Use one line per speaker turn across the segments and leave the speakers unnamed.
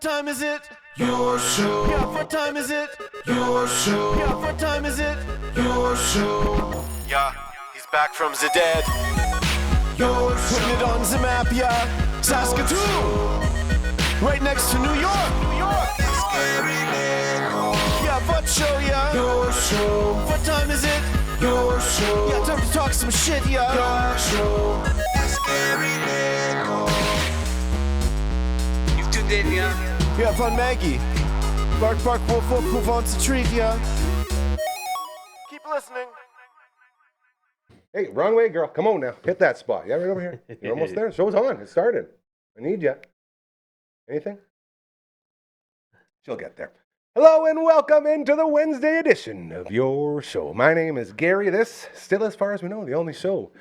Time is it? Your show. Yeah, what time is it? Your show. Yeah, what time is it? Your show. Yeah, he's back from the dead. Your show. Putting it on the map, yeah. Saskatoon. Right next to New York. New York. Yeah, what show, yeah. Your show. What time is it? Your show. Yeah, time to talk some shit, yeah. Your show.
You've tuned in, yeah?
Yeah, fun Maggie. Bark, bark, wolf, wolf, move on to treat, yeah. Keep listening.
Hey, wrong way, girl. Come on now. Hit that spot. Yeah, right over here. You're almost there. Show's on. It started. I need you. Anything? She'll get there. Hello and welcome into the Wednesday edition of your show. My name is Gary. This, still as far as we know, the only show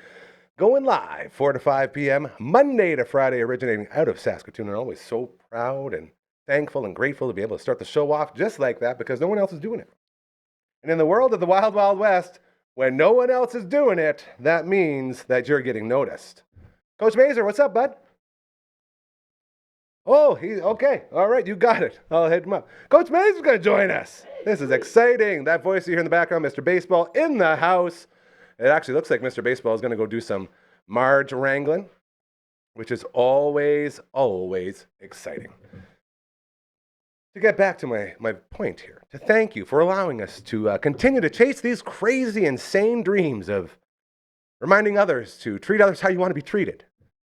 going live 4 to 5 p.m. Monday to Friday, originating out of Saskatoon. And always so proud and thankful and grateful to be able to start the show off just like that because no one else is doing it. And in the world of the Wild Wild West, when no one else is doing it, that means that you're getting noticed. Coach Mazer, what's up, bud? Oh, he's okay. All right, you got it. I'll hit him up. Coach Mazer's going to join us. This is exciting. That voice you hear in the background, Mr. Baseball in the house. It actually looks like Mr. Baseball is going to go do some Marge wrangling, which is always, always exciting. To get back to my point here, to thank you for allowing us to continue to chase these crazy, insane dreams of reminding others to treat others how you want to be treated,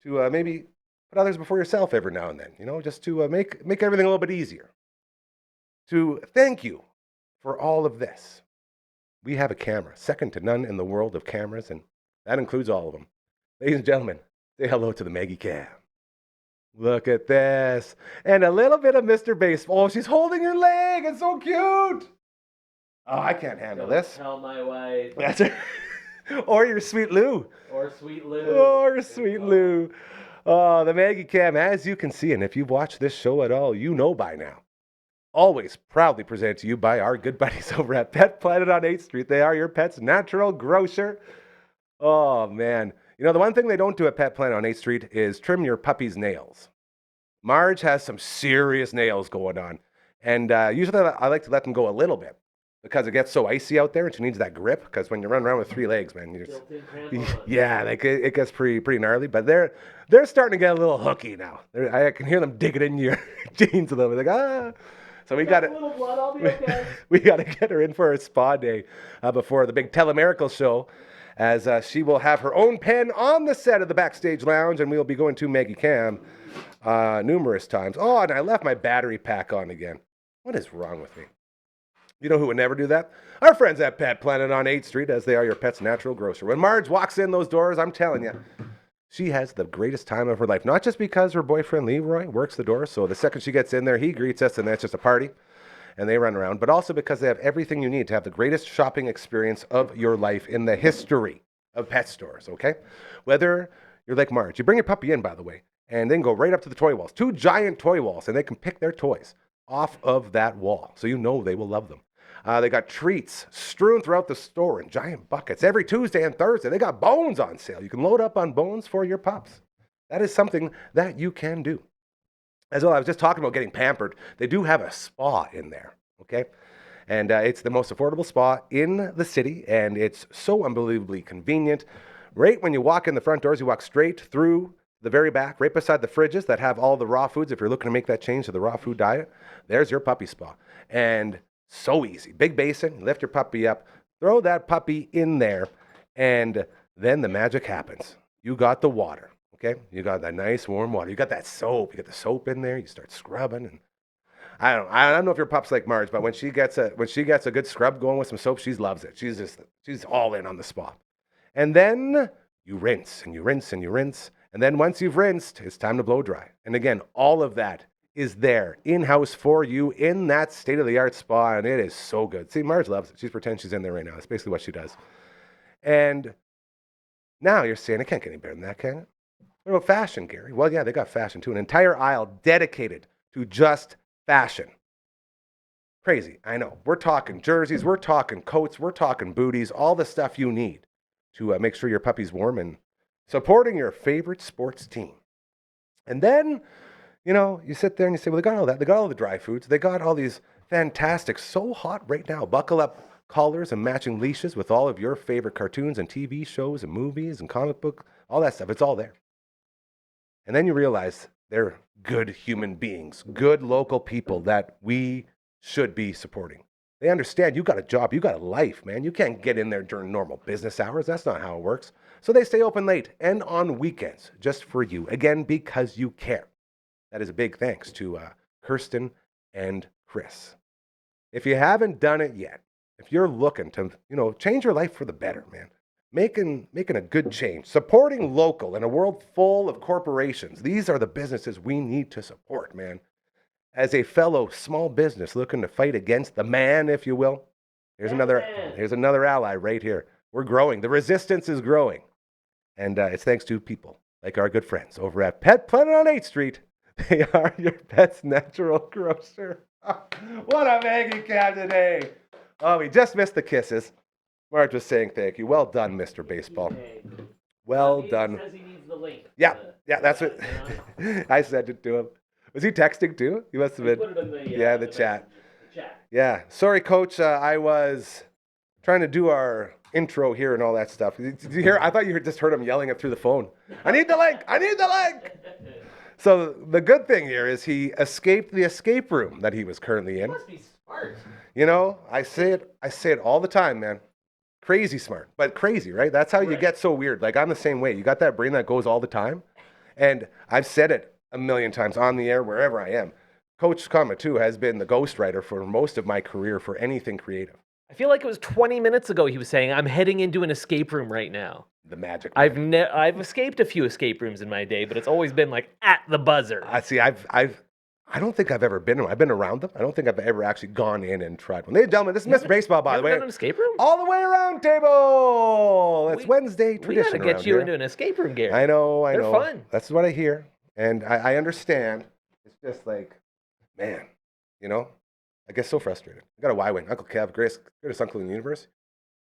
to maybe put others before yourself every now and then, just to make everything a little bit easier. To thank you for all of this. We have a camera, second to none in the world of cameras, and that includes all of them. Ladies and gentlemen, say hello to the Maggie Cam. Look at this. And a little bit of Mr. Baseball. Oh, she's holding her leg. It's so cute. Oh, I can't handle this.
Tell my wife.
That's it. Or your sweet Lou.
Or Sweet Lou.
Or sweet Lou. Oh, the Maggie Cam, as you can see, and if you've watched this show at all, you know by now. Always proudly presented to you by our good buddies over at Pet Planet on 8th Street. They are your pet's natural grocer. Oh, man. The one thing they don't do at Pet Planet on 8th Street is trim your puppy's nails. Marge has some serious nails going on. And usually I like to let them go a little bit because it gets so icy out there and she needs that grip. Because when you run around with 3 legs, man, yeah, it gets pretty gnarly. But they're starting to get a little hooky now. I can hear them digging in your jeans a little bit. Like, So we got to
okay.
we got to get her in for a spa day before the big Telemiracle show. As she will have her own pen on the set of the Backstage Lounge, and we'll be going to Maggie Cam numerous times. Oh, and I left my battery pack on again. What is wrong with me? You know who would never do that? Our friends at Pet Planet on 8th Street, as they are your pet's natural grocer. When Marge walks in those doors, I'm telling you, she has the greatest time of her life. Not just because her boyfriend Leroy works the door, so the second she gets in there, he greets us, and that's just a party. And they run around, but also because they have everything you need to have the greatest shopping experience of your life in the history of pet stores, okay? Whether you're like Marge, you bring your puppy in, by the way, and then go right up to the toy walls, 2 giant toy walls, and they can pick their toys off of that wall, so you know they will love them. They got treats strewn throughout the store in giant buckets. Every Tuesday and Thursday, they got bones on sale. You can load up on bones for your pups. That is something that you can do. As well, I was just talking about getting pampered. They do have a spa in there, okay? And it's the most affordable spa in the city, and it's so unbelievably convenient. Right when you walk in the front doors, you walk straight through the very back, right beside the fridges that have all the raw foods. If you're looking to make that change to the raw food diet, there's your puppy spa. And so easy. Big basin, lift your puppy up, throw that puppy in there, and then the magic happens. You got the water. Okay, you got that nice warm water. You got that soap. You get the soap in there. You start scrubbing, and I don't know if your pup's like Marge, but when she gets a good scrub going with some soap, she loves it. She's all in on the spa. And then you rinse and you rinse and you rinse, and then once you've rinsed, it's time to blow dry. And again, all of that is there in-house for you in that state-of-the-art spa, and it is so good. See, Marge loves it. She's pretending she's in there right now. That's basically what she does. And now you're saying it can't get any better than that, can it? What about fashion, Gary? Well, yeah, they got fashion too. An entire aisle dedicated to just fashion. Crazy, I know. We're talking jerseys, we're talking coats, we're talking booties, all the stuff you need to make sure your puppy's warm and supporting your favorite sports team. And then You know, you sit there and you say, well, they got all that. They got all the dry foods. They got all these fantastic, so hot right now. Buckle up collars and matching leashes with all of your favorite cartoons and TV shows and movies and comic book, all that stuff. It's all there. And then you realize they're good human beings, good local people that we should be supporting. They understand you got a job, you got a life, man. You can't get in there during normal business hours. That's not how it works. So they stay open late and on weekends just for you. Again, because you care. That is a big thanks to Kirsten and Chris. If you haven't done it yet, if you're looking to, change your life for the better, man, making a good change, supporting local in a world full of corporations, these are the businesses we need to support, man. As a fellow small business looking to fight against the man, if you will, here's another ally right here. We're growing. The resistance is growing. And it's thanks to people like our good friends over at Pet Planet on 8th Street. They are your pet's natural grocer. What a Maggie cab today. Oh, we just missed the kisses. Mark was saying thank you. Well done, Mr. Baseball. Well done.
Says he needs the link.
Yeah, that's what I said it to him. Was he texting too? He must have been.
Put it in the,
the chat.
The chat.
Yeah. Sorry, Coach. I was trying to do our intro here and all that stuff. Did you hear? I thought you just heard him yelling it through the phone. I need the link. I need the link. So the good thing here is he escaped the escape room that he was currently in.
He must be smart.
I say it all the time, man. Crazy smart, but crazy, right? That's how you get so weird. Like, I'm the same way. You got that brain that goes all the time. And I've said it a million times on the air, wherever I am. Coach Kama, too, has been the ghostwriter for most of my career for anything creative.
I feel like it was 20 minutes ago he was saying, I'm heading into an escape room right now.
The magic.
I've escaped a few escape rooms in my day, but it's always been like at the buzzer.
I don't think I've ever been in one. I've been around them. I don't think I've ever actually gone in and tried one. Ladies and gentlemen, this is Mr. Baseball, by the way.
Been in an escape room?
All the way around table. It's Wednesday tradition.
We gotta get you into an escape room, Gary.
I know.
They're fun.
That's what I hear. And I understand. It's just like, man, I get so frustrated. I got a Y-Wing. Uncle Kev, greatest uncle in the universe.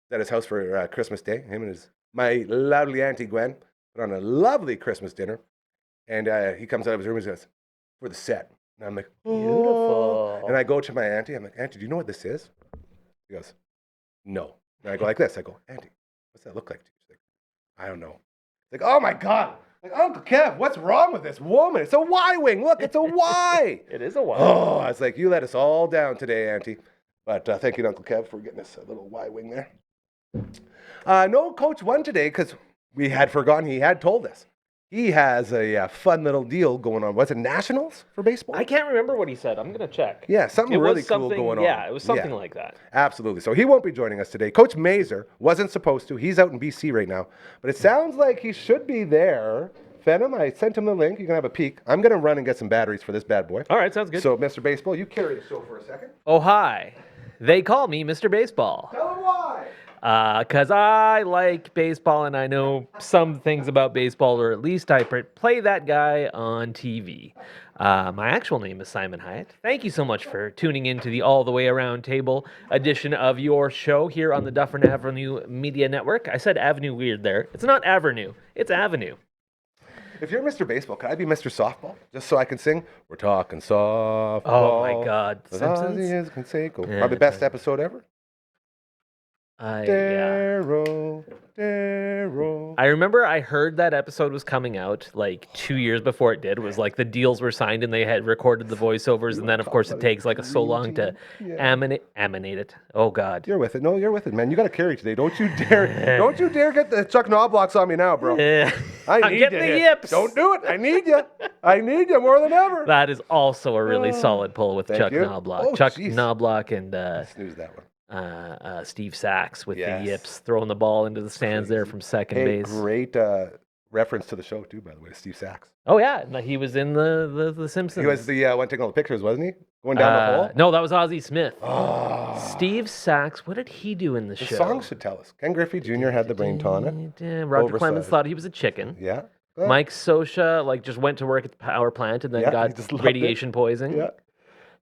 He's at his house for Christmas Day. Him and my lovely Auntie Gwen put on a lovely Christmas dinner. And he comes out of his room and says, for the set. And I'm like,
Beautiful.
And I go to my auntie. I'm like, Auntie, do you know what this is? She goes, no. And I go like this. I go, Auntie, what's that look like to you? She's like, I don't know. Like, oh my God. Like, Uncle Kev, what's wrong with this woman? It's a Y-Wing. Look, it's a Y.
It is a Y.
Oh, I was like, you let us all down today, Auntie. But thank you to Uncle Kev for getting us a little Y-Wing there. No Coach won today because we had forgotten he had told us. He has a fun little deal going on. Was it Nationals for baseball?
I can't remember what he said. I'm going to check.
Yeah, something really cool going on.
Yeah, it was something like that.
Absolutely. So he won't be joining us today. Coach Mazer wasn't supposed to. He's out in BC right now. But it sounds like he should be there. Phenom, I sent him the link. You can have a peek. I'm going to run and get some batteries for this bad boy.
All right, sounds good.
So, Mr. Baseball, you carry the show for a second.
Oh, hi. They call me Mr. Baseball.
Tell him why.
Because I like baseball and I know some things about baseball, or at least I play that guy on TV. My actual name is Simon Hiatt. Thank you so much for tuning in to the All the Way Around Table edition of your show here on the Dufferin Avenue Media Network. I said Avenue weird there. It's not Avenue, it's Avenue.
If you're Mr. Baseball, can I be Mr. Softball? Just so I can sing? We're talking softball.
Oh my God. Simpsons?
Probably best episode ever. Darryl.
I remember I heard that episode was coming out like 2 years before it did. It was like the deals were signed and they had recorded the voiceovers, and then of course it takes like so long to aminate it. Oh God.
You're with it. No, you're with it, man. You got to carry today. Don't you dare. Don't you dare get the Chuck Knoblauchs on me now, bro. I need
getting
you
the
here.
yips.
Don't do it. I need you. I need you more than ever.
That is also a really solid pull with Chuck
you.
Knobloch.
Oh,
Chuck
geez.
Knobloch and
Snooze that one.
Steve Sachs with
Yes.
the yips, throwing the ball into the stands there from second base.
Great reference to the show too, by the way, Steve Sachs.
Oh yeah, no, he was in the Simpsons.
He was the one taking all the pictures, wasn't he? Going down the hole.
No, that was Ozzie Smith.
Oh.
Steve Sachs, what did he do in the show?
The song should tell us. Ken Griffey Jr. had the brain tonic.
Roger
Oversized.
Clemens thought he was a chicken.
Yeah.
Mike Sosha just went to work at the power plant and then
Yeah, he
got
just loved
radiation poisoning.
Yeah.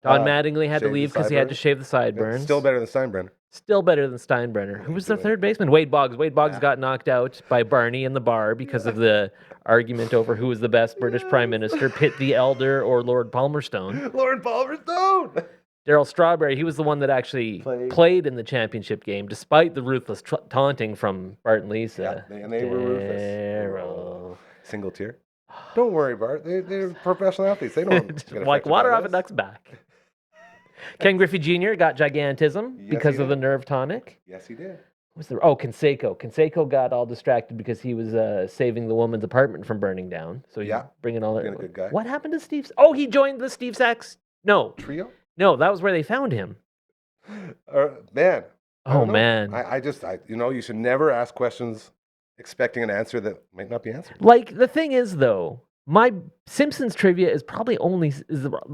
Don Mattingly had to
shave the
leave because he had to
sideburns.
shave the
It's
sideburns.
still better than Steinbrenner.
Still better than Steinbrenner. Who was the third baseman? Wade Boggs. Wade Boggs got knocked out by Barney in the bar because of the argument over who was the best British Prime Minister, Pitt the Elder or Lord Palmerston.
Lord Palmerston!
Darryl Strawberry, he was the one that actually played in the championship game, despite the ruthless taunting from Bart and Lisa.
Yeah, and they were ruthless.
Darryl.
Single tier. Don't worry, Bart. They're professional athletes. They don't get
Like
affected
water
by
off a
this.
duck's back. Ken Griffey Jr. got gigantism
Yes,
because
he
of the
did.
nerve tonic.
Yes, he did.
Canseco. Canseco got all distracted because he was saving the woman's apartment from burning down. So he's bringing all that.
Being a good guy.
What happened to Steve? Oh, he joined the Steve Sachs. No,
Trio?
no, that was where they found him.
Man. I
Oh
don't know.
man.
You should never ask questions expecting an answer that might not be answered.
Like the thing is though, my Simpsons trivia is probably the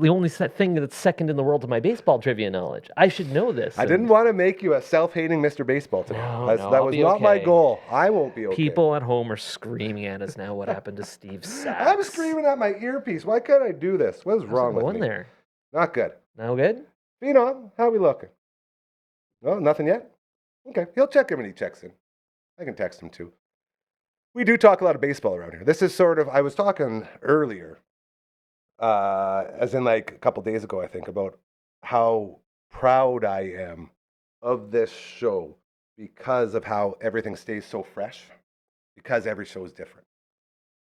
only thing that's second in the world to my baseball trivia knowledge. I should know this.
I didn't want to make you a self-hating Mr. Baseball today.
No,
that
I'll
was
be
not my
okay.
goal. I won't be okay.
People at home are screaming at us now. What happened to Steve Sachs?
I'm screaming at my earpiece. Why can't I do this? What is wrong with
going
me?
there?
Not good.
No good.
Phenom, how we looking? No, nothing yet? Okay, he'll check in when he checks in. I can text him too. We do talk a lot of baseball around here. This is sort of, I was talking earlier, as in like a couple days ago, I think, about how proud I am of this show because of how everything stays so fresh, because every show is different.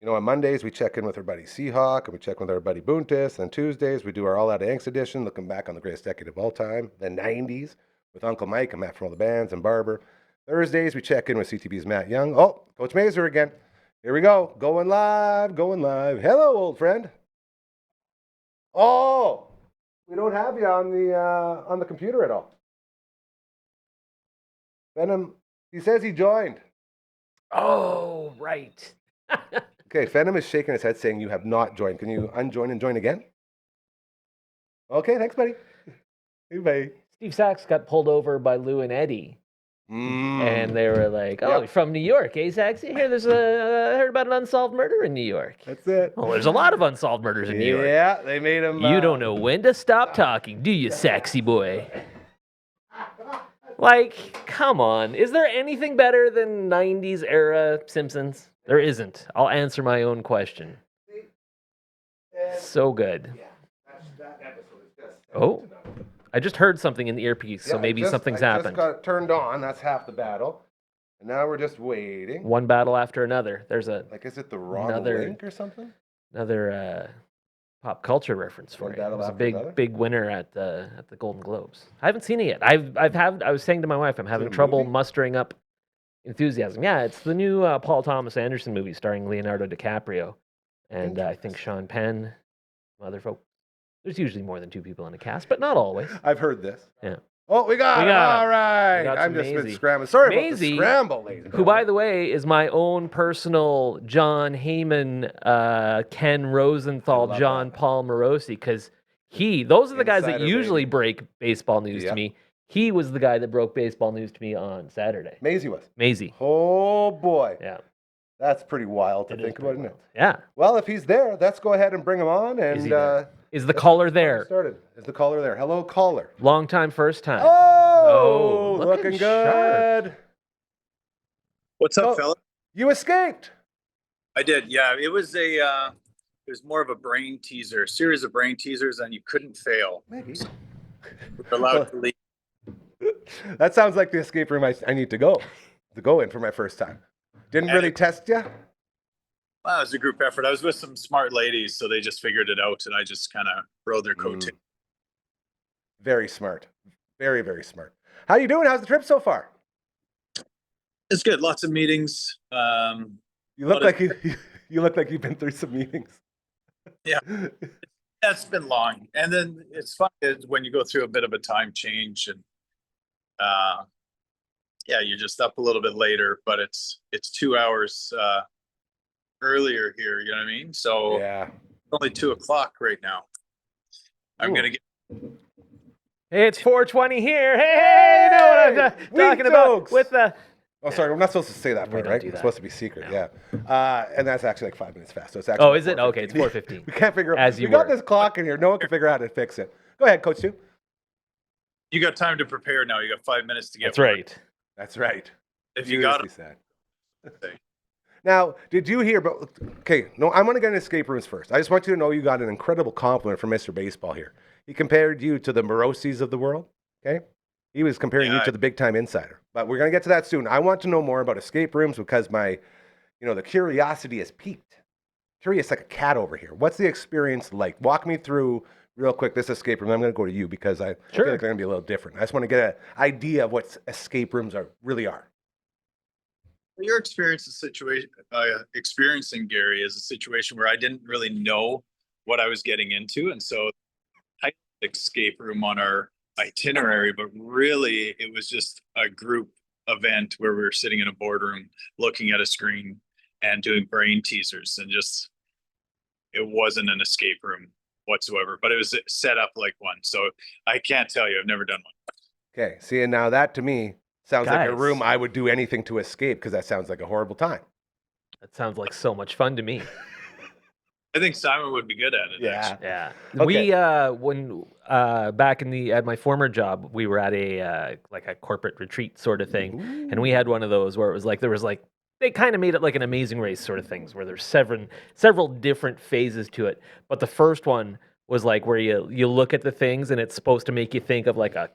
You know, on Mondays, we check in with our buddy Seahawk, and we check in with our buddy Buntis. And on Tuesdays, we do our All Out Angst edition, looking back on the greatest decade of all time, the 90s, with Uncle Mike and Matt from all the bands and Barber. Thursdays, we check in with CTV's Matt Young. Oh, Coach Mazer again. Here we go. Going live, going live. Hello, old friend. Oh, we don't have you on the computer at all. Venom, he says he joined.
Oh, right.
Okay, Venom is shaking his head saying you have not joined. Can you unjoin and join again? Okay, thanks, buddy. Hey, buddy.
Steve Sachs got pulled over by Lou and Eddie. And they were like, "Oh, you're from New York, eh, Sachs? Here, I heard about an unsolved murder in New York."
That's it.
Oh, there's a lot of unsolved murders in New York.
Yeah, they made him.
You don't know when to stop talking, do you, sexy boy? Like, come on. Is there anything better than 90s era Simpsons? There isn't. I'll answer my own question. So good. Oh, I just heard something in the earpiece, so maybe something's happened.
Just got it turned on. That's half the battle. And now we're just waiting.
One battle after another. There's
Like, is it the wrong link or something?
another pop culture reference for
One
you. It
battle
was a
after another?
big winner at the Golden Globes. I haven't seen it yet. I was saying to my wife, I'm having
a
trouble
movie?
mustering up enthusiasm. Yeah, it's the new Paul Thomas Anderson movie starring Leonardo DiCaprio and I think Sean Penn, some other folk. There's usually more than two people in a cast, but not always.
I've heard this.
Yeah.
Oh, we got
We
it.
got
All
it.
right.
We got
I'm
some
just been
Maisie.
scrambling. Sorry about
Maisie,
the scramble, ladies. and
Who, by
gentlemen.
the way, is my own personal John Heyman, Ken Rosenthal,
love
John
that.
Paul Morosi, because those are the guys that
Insider,
usually
baby.
break baseball news
Yeah.
to me. He was the guy that broke baseball news to me on Saturday.
Maisie was.
Maisie.
Oh, boy.
Yeah.
That's pretty wild to
It is
think about,
pretty
isn't it?
wild. Yeah.
Well, if he's there, let's go ahead and bring him on. And
Is he there? Is the caller there?
Started. Is the caller there? Hello, caller.
Long time, first time.
Oh,
looking
looking
sharp.
good.
What's up,
Oh.
fella?
You escaped.
I did. Yeah, it was more of a brain teaser, series of brain teasers, and you couldn't fail.
Maybe.
We're allowed to leave.
That sounds like the escape room I need to go in for my first time. Didn't really test you?
Well, it was a group effort. I was with some smart ladies, so they just figured it out, and I just kind of rode their coattails.
Very smart. Very, very smart. How you doing? How's the trip so far?
It's good. Lots of meetings.
You look
What
like you look like you've been through some meetings.
Yeah. It's been long, and then it's fun when you go through a bit of a time change, and you're just up a little bit later, but it's 2 hours earlier here. You know what I mean? So
Yeah.
it's only 2:00 right now. I'm
Ooh.
gonna get.
Hey, it's 4:20 here. Hey, you know what I'm
Weak
talking about
jokes.
with the.
Oh, sorry. We're not supposed to say that
We
part,
don't
right?
do
It's
that.
supposed to be secret.
No.
Yeah. And that's actually like 5 minutes fast. So it's actually.
Oh, is it? Okay, it's 4:15.
We can't figure out.
As
we
you
got
were.
this clock in here. No one can figure out how to fix it. Go ahead, Coach Stu.
You got time to prepare now. You got 5 minutes to get.
That's right.
That's right.
If you got
Beautifully said.
it,
Now, did you hear about? Okay, no, I'm going to get into escape rooms first. I just want you to know you got an incredible compliment from Mr. Baseball here. He compared you to the Morosi's of the world. Okay, he was comparing you to the big time insider. But we're going to get to that soon. I want to know more about escape rooms because the curiosity has peaked. Curious like a cat over here. What's the experience like? Walk me through real quick this escape room. I'm going to go to you because I feel like they're going to be a little different. I just want to get an idea of what escape rooms really are.
your experience, experiencing Gary is a situation where I didn't really know what I was getting into, and so I had an escape room on our itinerary, but really it was just a group event where we were sitting in a boardroom looking at a screen and doing brain teasers, and just it wasn't an escape room whatsoever, but it was set up like one. So I can't tell you, I've never done one.
Okay, see, and now that to me sounds like a
Guys.
room I would do anything to escape because that sounds like a horrible time.
That sounds like so much fun to me.
I think Simon would be good at it.
Yeah.
Actually.
Yeah.
Okay.
We when back at my former job, we were at a like a corporate retreat sort of thing, and we had one of those where it was like they kind of made it like an Amazing Race sort of things where there's several different phases to it. But the first one was like where you look at the things and it's supposed to make you think of like a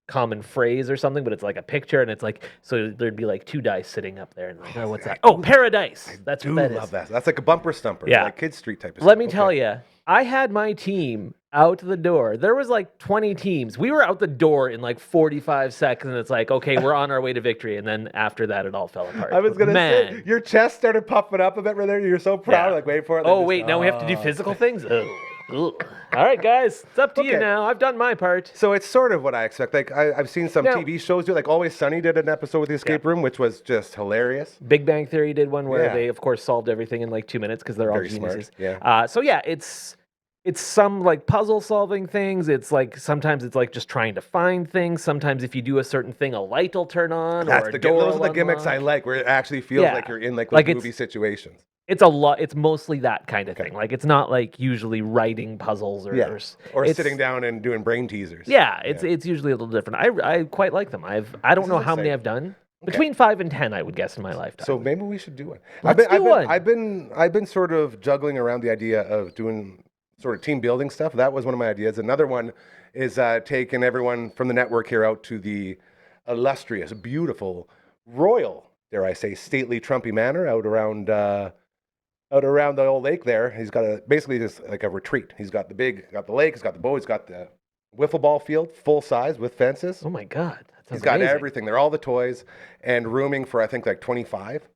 common phrase or something, but it's like a picture, and it's like, so there'd be like two dice sitting up there, and like, oh, what's that? Oh, paradise. That's what that is.
Love that. That's like a bumper stumper.
Yeah.
Like Kid Street type of
Let
stuff.
me tell you, I had my team out the door. There was like 20 teams. We were out the door in like 45 seconds, and it's like, okay, we're on our way to victory. And then after that, it all fell apart.
I was going to say, your chest started puffing up a bit right there. You're so proud.
Yeah.
Like, wait for it.
Oh, wait, now we have to do physical things? Ugh. All right, guys, it's up to you
Okay.
now. I've done my part.
So it's sort of what I expect. Like I've seen some
Now-
TV shows do, like Always Sunny did an episode with the escape room, which was just hilarious.
Big Bang Theory did one where
Yeah.
they, of course, solved everything in like 2 minutes because they're all
Very smart,
geniuses.
yeah.
So yeah, it's some like puzzle solving things. It's like sometimes it's like just trying to find things. Sometimes if you do a certain thing, a light will turn on or a door
Those
will
are the gimmicks I
unlock.
like, where it actually feels
Yeah.
like you're in like
Like
those
it's-
movie situations.
It's a lot. It's mostly that kind of
Okay.
thing. Like it's not like usually writing puzzles or
Or
it's-
sitting down and doing brain teasers.
Yeah, it's usually a little different. I quite like them. I don't
This
know
is
how many
exciting.
I've done. Between 5 and 10, I would guess in my lifetime.
So maybe we should do one.
Let's do one.
I've been sort of juggling around the idea of doing sort of team building stuff. That was one of my ideas. Another one is taking everyone from the network here out to the illustrious, beautiful, royal, dare I say, stately Trumpy Manor out around the old lake there. He's got basically just like a retreat. He's got the lake, he's got the boat, he's got the wiffle ball field, full size with fences.
oh my god, that sounds
He's got
amazing.
everything. They're all the toys and rooming for I think like 25.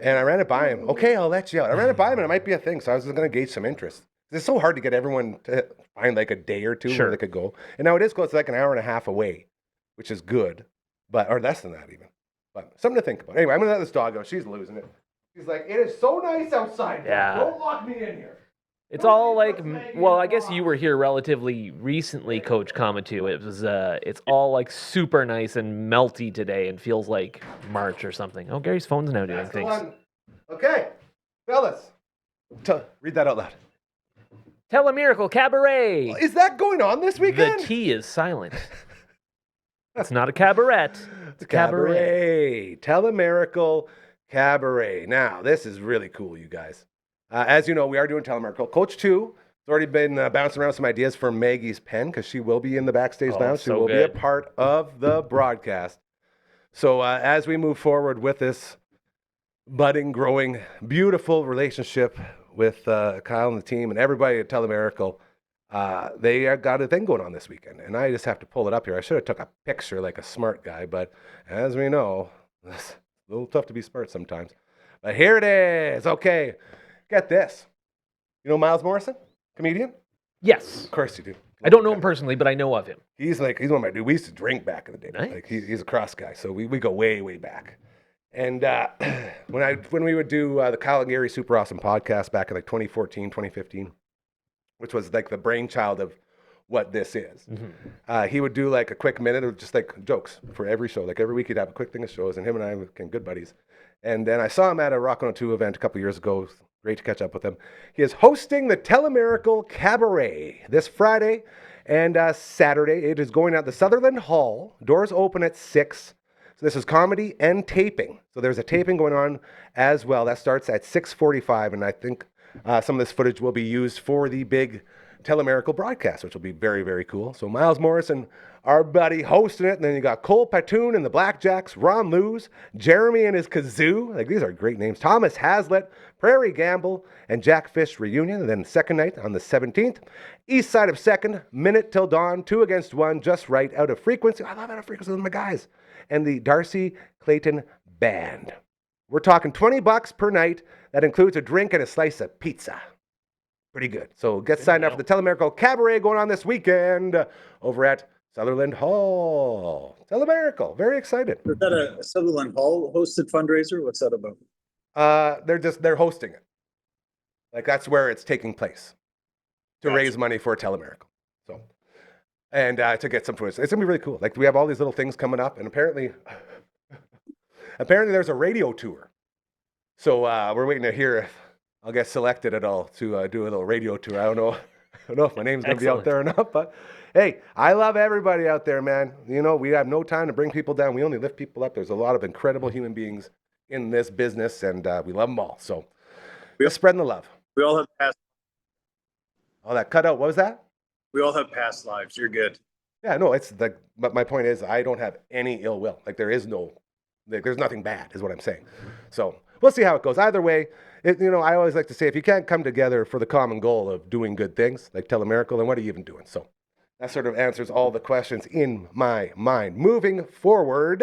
And I ran it by him. Okay, I'll let you out. I ran it by him, and it might be a thing. So I was just going to gauge some interest. It's so hard to get everyone to find like a day or two
Sure.
where they could go. And now it is close, like an hour and a half away, which is good, or less than that even. But something to think about. Anyway, I'm going to let this dog go. She's losing it. She's like, it is so nice outside.
Yeah.
Don't lock me in here.
It's all like, well, I guess you were here relatively recently, Coach Kamatu. It was, it's all like super nice and melty today, and feels like March or something. Oh, Gary's phone's now doing
That's the
things.
one. Okay, fellas, read that out loud.
Tell a Miracle Cabaret.
Is that going on this
The
weekend?
T is silent. It's not a cabaret. It's a cabaret.
Tell a Miracle Cabaret. Now, this is really cool, you guys. As you know, we are doing Telemiracle. Coach 2 has already been bouncing around some ideas for Maggie's pen because she will be in the backstage
Oh,
lounge. She
so
will be a
good.
part of the broadcast. So as we move forward with this budding, growing, beautiful relationship with Kyle and the team and everybody at Telemiracle, they got a thing going on this weekend. And I just have to pull it up here. I should have took a picture like a smart guy, but as we know, it's a little tough to be smart sometimes. But here it is. Okay. Get this. You know Miles Morrison, comedian?
Yes.
Of course you do.
I don't know him personally, but I know of him.
He's one of my dudes. We used to drink back in the day.
Nice.
Like he's a cross guy, so we go way, way back. And when we would do the Kyle and Gary Super Awesome podcast back in like 2014, 2015, which was like the brainchild of what this is, he would do like a quick minute of just like jokes for every show. Like every week he'd have a quick thing of shows, and him and I became good buddies. And then I saw him at a Rock 102 event a couple years ago. Great to catch up with him. He is hosting the Telemiracle Cabaret this Friday And Saturday, it is going at the Sutherland Hall. Doors open at 6. So this is comedy and taping. So there's a taping going on as well. That starts at 6:45, and I think some of this footage will be used for the big Telemiracle broadcast, which will be very, very cool. So Miles Morrison, our buddy, hosting it. And then you got Cole Patoon and the Blackjacks, Ron Lewis, Jeremy and his kazoo. Like, these are great names. Thomas Hazlitt, Prairie Gamble, and Jack Fish reunion. And then second night on the 17th. East side of second, minute till dawn, 2 against 1, just right, out of frequency. I love out of frequency with my guys. And the Darcy Clayton Band. We're talking $20 per night. That includes a drink and a slice of pizza. Pretty good. So get signed up for the Telemiracle Cabaret going on this weekend over at Sutherland Hall. Telemiracle. Very excited.
Is that a Sutherland Hall hosted fundraiser? What's that about?
They're hosting it. Like, that's where it's taking place to raise money for Telemiracle. So, and to get some food. It's gonna be really cool. Like, we have all these little things coming up, and apparently there's a radio tour. So we're waiting to hear if I'll get selected at all to do a little radio tour. I don't know if my name's going to be out there or not, but hey, I love everybody out there, man. You know, we have no time to bring people down. We only lift people up. There's a lot of incredible human beings in this business, and we love them all. So we're spreading the love.
We all have past.
Oh, that cutout. What was that?
We all have past lives. You're good.
Yeah, no, it's like, but my point is, I don't have any ill will. Like, there's nothing bad, is what I'm saying. So we'll see how it goes. Either way, I always like to say, if you can't come together for the common goal of doing good things, like Telemiracle, then what are you even doing? So that sort of answers all the questions in my mind. Moving forward,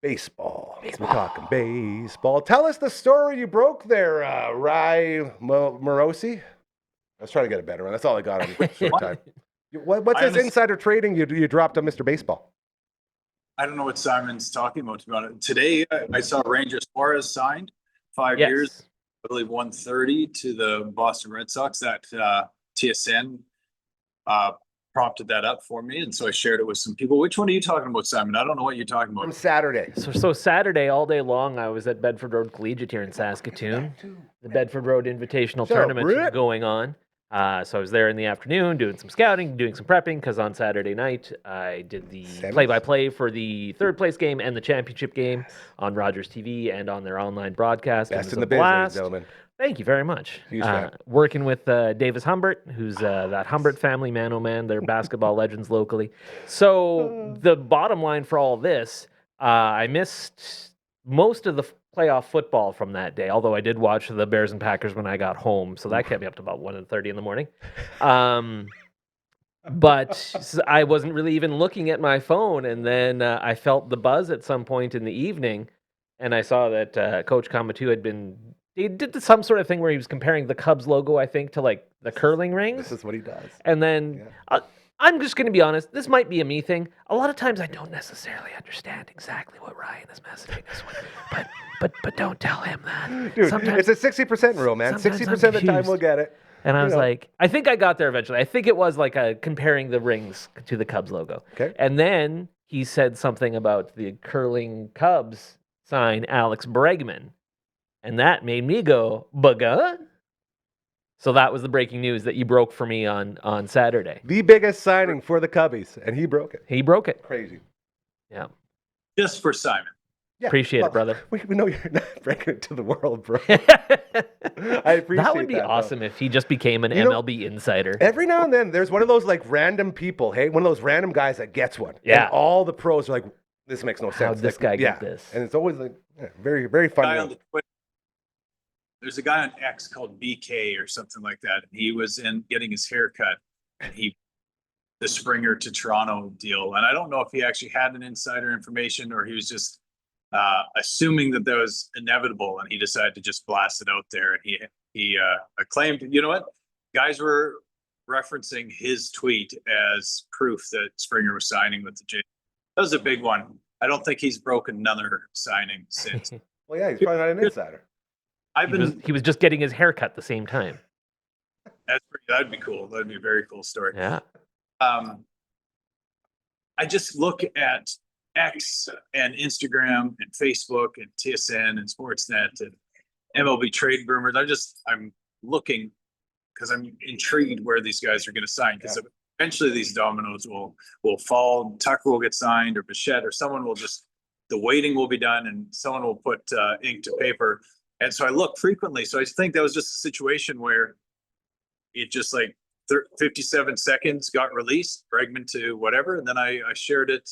baseball. We're talking baseball. Tell us the story you broke there, Rye Morosi. I was trying to get a better one. That's all I got on short time. What's this insider trading you dropped on Mr. Baseball?
I don't know what Simon's talking about, to be honest. Today, I saw Ranger Suarez signed 5 years, I believe 130 to the Boston Red Sox. That TSN prompted that up for me, and so I shared it with some people. Which one are you talking about, Simon? I don't know what you're talking about.
On Saturday.
So Saturday, all day long, I was at Bedford Road Collegiate here in Saskatoon. The Bedford Road Invitational Tournament was going on. So I was there in the afternoon doing some scouting, doing some prepping, because on Saturday night I did the play-by-play for the third place game and the championship game on Rogers TV and on their online broadcast.
Best in the business, gentlemen.
Thank you very much.
Huge fan.
Working with Davis Humbert, who's that Humbert family, man oh man, they're basketball legends locally. So the bottom line for all this, I missed most of the playoff football from that day, although I did watch the Bears and Packers when I got home, so that kept me up to about 1:30 in the morning. But I wasn't really even looking at my phone, and then I felt the buzz at some point in the evening, and I saw that Coach Kamatu he did some sort of thing where he was comparing the Cubs logo, I think, to like the curling rings.
This is what he does.
And then I'm just going to be honest. This might be a me thing. A lot of times I don't necessarily understand exactly what Ryan is messaging us with, but don't tell him that.
Dude,
sometimes,
it's a 60% rule, man. 60% of the time we'll get it.
And I was like, I think I got there eventually. I think it was like comparing the rings to the Cubs logo.
Okay.
And then he said something about the curling Cubs sign Alex Bregman. And that made me go, bugga? So that was the breaking news that you broke for me on Saturday.
The biggest signing for the Cubbies, and he broke it.
He broke it.
Crazy.
Yeah.
Just for Simon.
Yeah, appreciate it, brother.
We know you're not breaking it to the world, bro. I appreciate
that would be awesome if he just became an MLB insider.
Every now and then, there's one of those like random people, one of those random guys that gets one.
Yeah.
And all the pros are like, this makes no sense.
How'd this guy get this?
And it's always like, very, very fun.
There's a guy on X called BK or something like that. He was getting his hair cut, and the Springer to Toronto deal. And I don't know if he actually had an insider information or he was just assuming that was inevitable, and he decided to just blast it out there. And he claimed, you know what? Guys were referencing his tweet as proof that Springer was signing with the Jays. That was a big one. I don't think he's broken another signing since.
Well, yeah, he's probably not an insider.
He was just getting his hair cut at the same time.
That'd be cool. That'd be a very cool story.
Yeah.
I just look at X and Instagram and Facebook and TSN and Sportsnet and MLB trade rumors. I'm looking because I'm intrigued where these guys are going to sign, because eventually these dominoes will fall. Tucker will get signed, or Bichette, or someone will just, the waiting will be done, and someone will put ink to paper. And so I look frequently. So I think that was just a situation where it just like 57 seconds got released, Bregman to whatever, and then I shared it,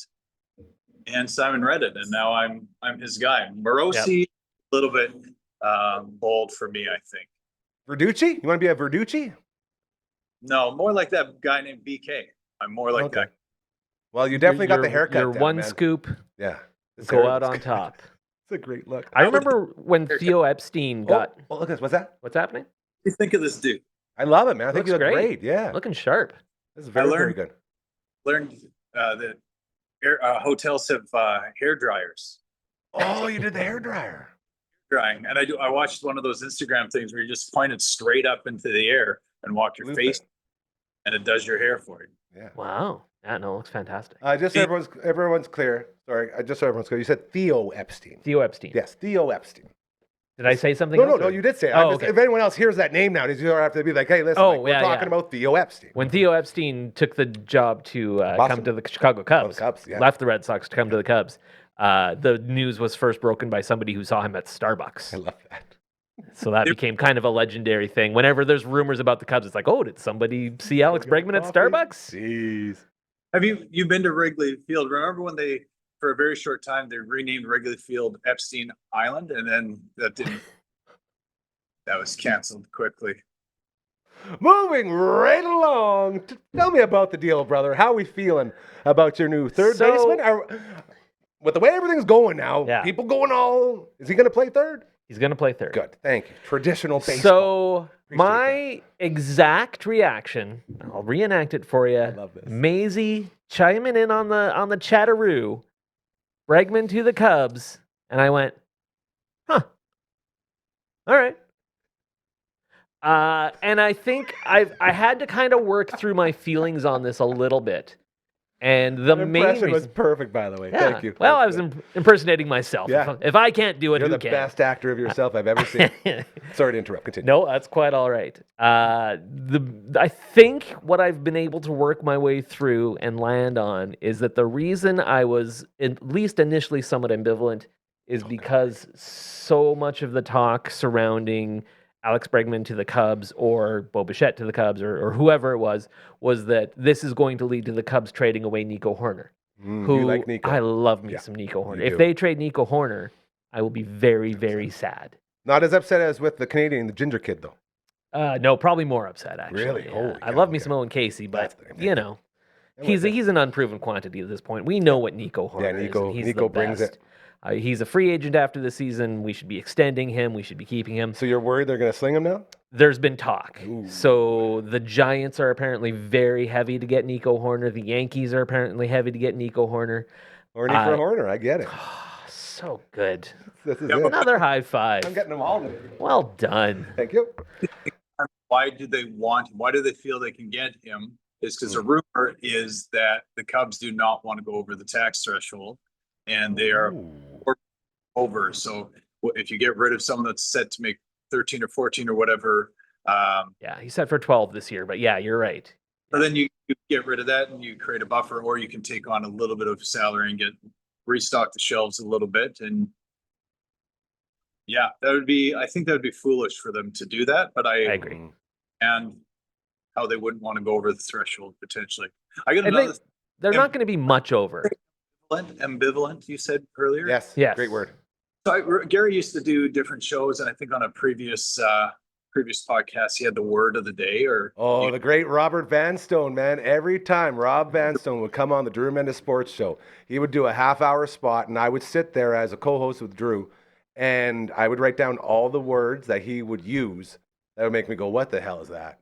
and Simon read it, and now I'm his guy. Morosi, a little bit bold for me, I think.
Verducci? You want to be a Verducci?
No, more like that guy named BK. I'm more like that.
Well, you definitely got the
Your-
haircut.
Your
down,
one
man.
scoop,
Yeah. This
go
hair
out
looks
on
good.
top.
It's a great look.
I remember when Theo Epstein got.
Oh, look at this. What's that?
What's happening?
What do you think of this dude?
I love it, man. I think you
Looks
look
great.
great. Yeah.
Looking sharp.
This is very, very good.
Learned that hotels have hair dryers.
Oh, you did the hair dryer.
Drying, and I watched one of those Instagram things where you just point it straight up into the air and walk your
Blue
face,
thing.
and it does your hair for you.
Yeah.
Wow. Yeah, no, it looks fantastic.
Just so everyone's clear. Sorry, just so everyone's clear. You said Theo Epstein.
Theo Epstein.
Yes, Theo Epstein.
Did I say something
No,
else?
no, you did say it.
Oh, okay.
If anyone else hears that name now, you don't have to be like, hey, listen, we're talking about Theo Epstein.
When Theo Epstein took the job to come to the Chicago Cubs, left the Red Sox to come to the Cubs, the news was first broken by somebody who saw him at Starbucks.
I love that.
So that became kind of a legendary thing. Whenever there's rumors about the Cubs, it's like, oh, did somebody see Alex Bregman at Starbucks?
Jeez.
Have you been to Wrigley Field? Remember when they, for a very short time, they renamed Wrigley Field Epstein Island, and then that was canceled quickly.
Moving right along. Tell me about the deal, brother. How are we feeling about your new third baseman? With the way everything's going now, people going all, is he going to play third?
He's going to play third.
Good. Thank you. Traditional baseball.
So my exact reaction, I'll reenact it for you. I
love this.
Maisie chiming in on the chatteroo, Bregman to the Cubs, and I went, huh. All right. And I think I had to kind of work through my feelings on this a little bit. And the main
impression was
reason
perfect, by the way.
Yeah.
Thank you.
Well, I was impersonating myself.
Yeah.
If I can't do it,
You're
who
the
can?
best actor of yourself I've ever seen. Sorry to interrupt. Continue.
No, that's quite all right. I think what I've been able to work my way through and land on is that the reason I was at least initially somewhat ambivalent is because so much of the talk surrounding Alex Bregman to the Cubs or Bo Bichette to the Cubs or whoever it was that this is going to lead to the Cubs trading away Nico Horner.
You like Nico.
I love me some Nico Horner.
You
If
do.
they trade Nico Horner, I will be very, very sad.
Not as upset as with the Canadian, the ginger kid, though.
No, probably more upset, actually.
Really?
Yeah.
Holy
I
cow,
love me
okay.
some Owen Casey, but,
That's-
you know, he's an unproven quantity at this point. We know what Nico Horner is.
Nico-
And he's
Nico
the
brings
best.
it.
He's a free agent after the season. We should be extending him. We should be keeping him.
So you're worried they're going to sling him now?
There's been talk.
Ooh.
So the Giants are apparently very heavy to get Nico Horner. The Yankees are apparently heavy to get Nico Horner.
Horny for Horner. I get it.
So good.
This is it.
Another high five.
I'm getting them all.
Well done.
Thank you.
Why do they feel they can get him? Is because the rumor is that the Cubs do not want to go over the tax threshold, and they are over. So if you get rid of someone that's set to make 13 or 14 or whatever,
Yeah, he's set for 12 this year, but yeah, you're right.
so then you get rid of that and you create a buffer, or you can take on a little bit of salary and restock the shelves a little bit. And yeah, I think that would be foolish for them to do that, but I
agree.
And how they wouldn't want to go over the threshold potentially. I got
And
another
they're not going to be much over.
ambivalent, you said earlier.
Yes.
Yes.
Great word.
So Gary used to do different shows, and I think on a previous podcast, he had the word of the day.
Oh, the great Robert Vanstone, man. Every time Rob Vanstone would come on the Drew Mendes Sports Show, he would do a half-hour spot, and I would sit there as a co-host with Drew, and I would write down all the words that he would use. That would make me go, what the hell is that?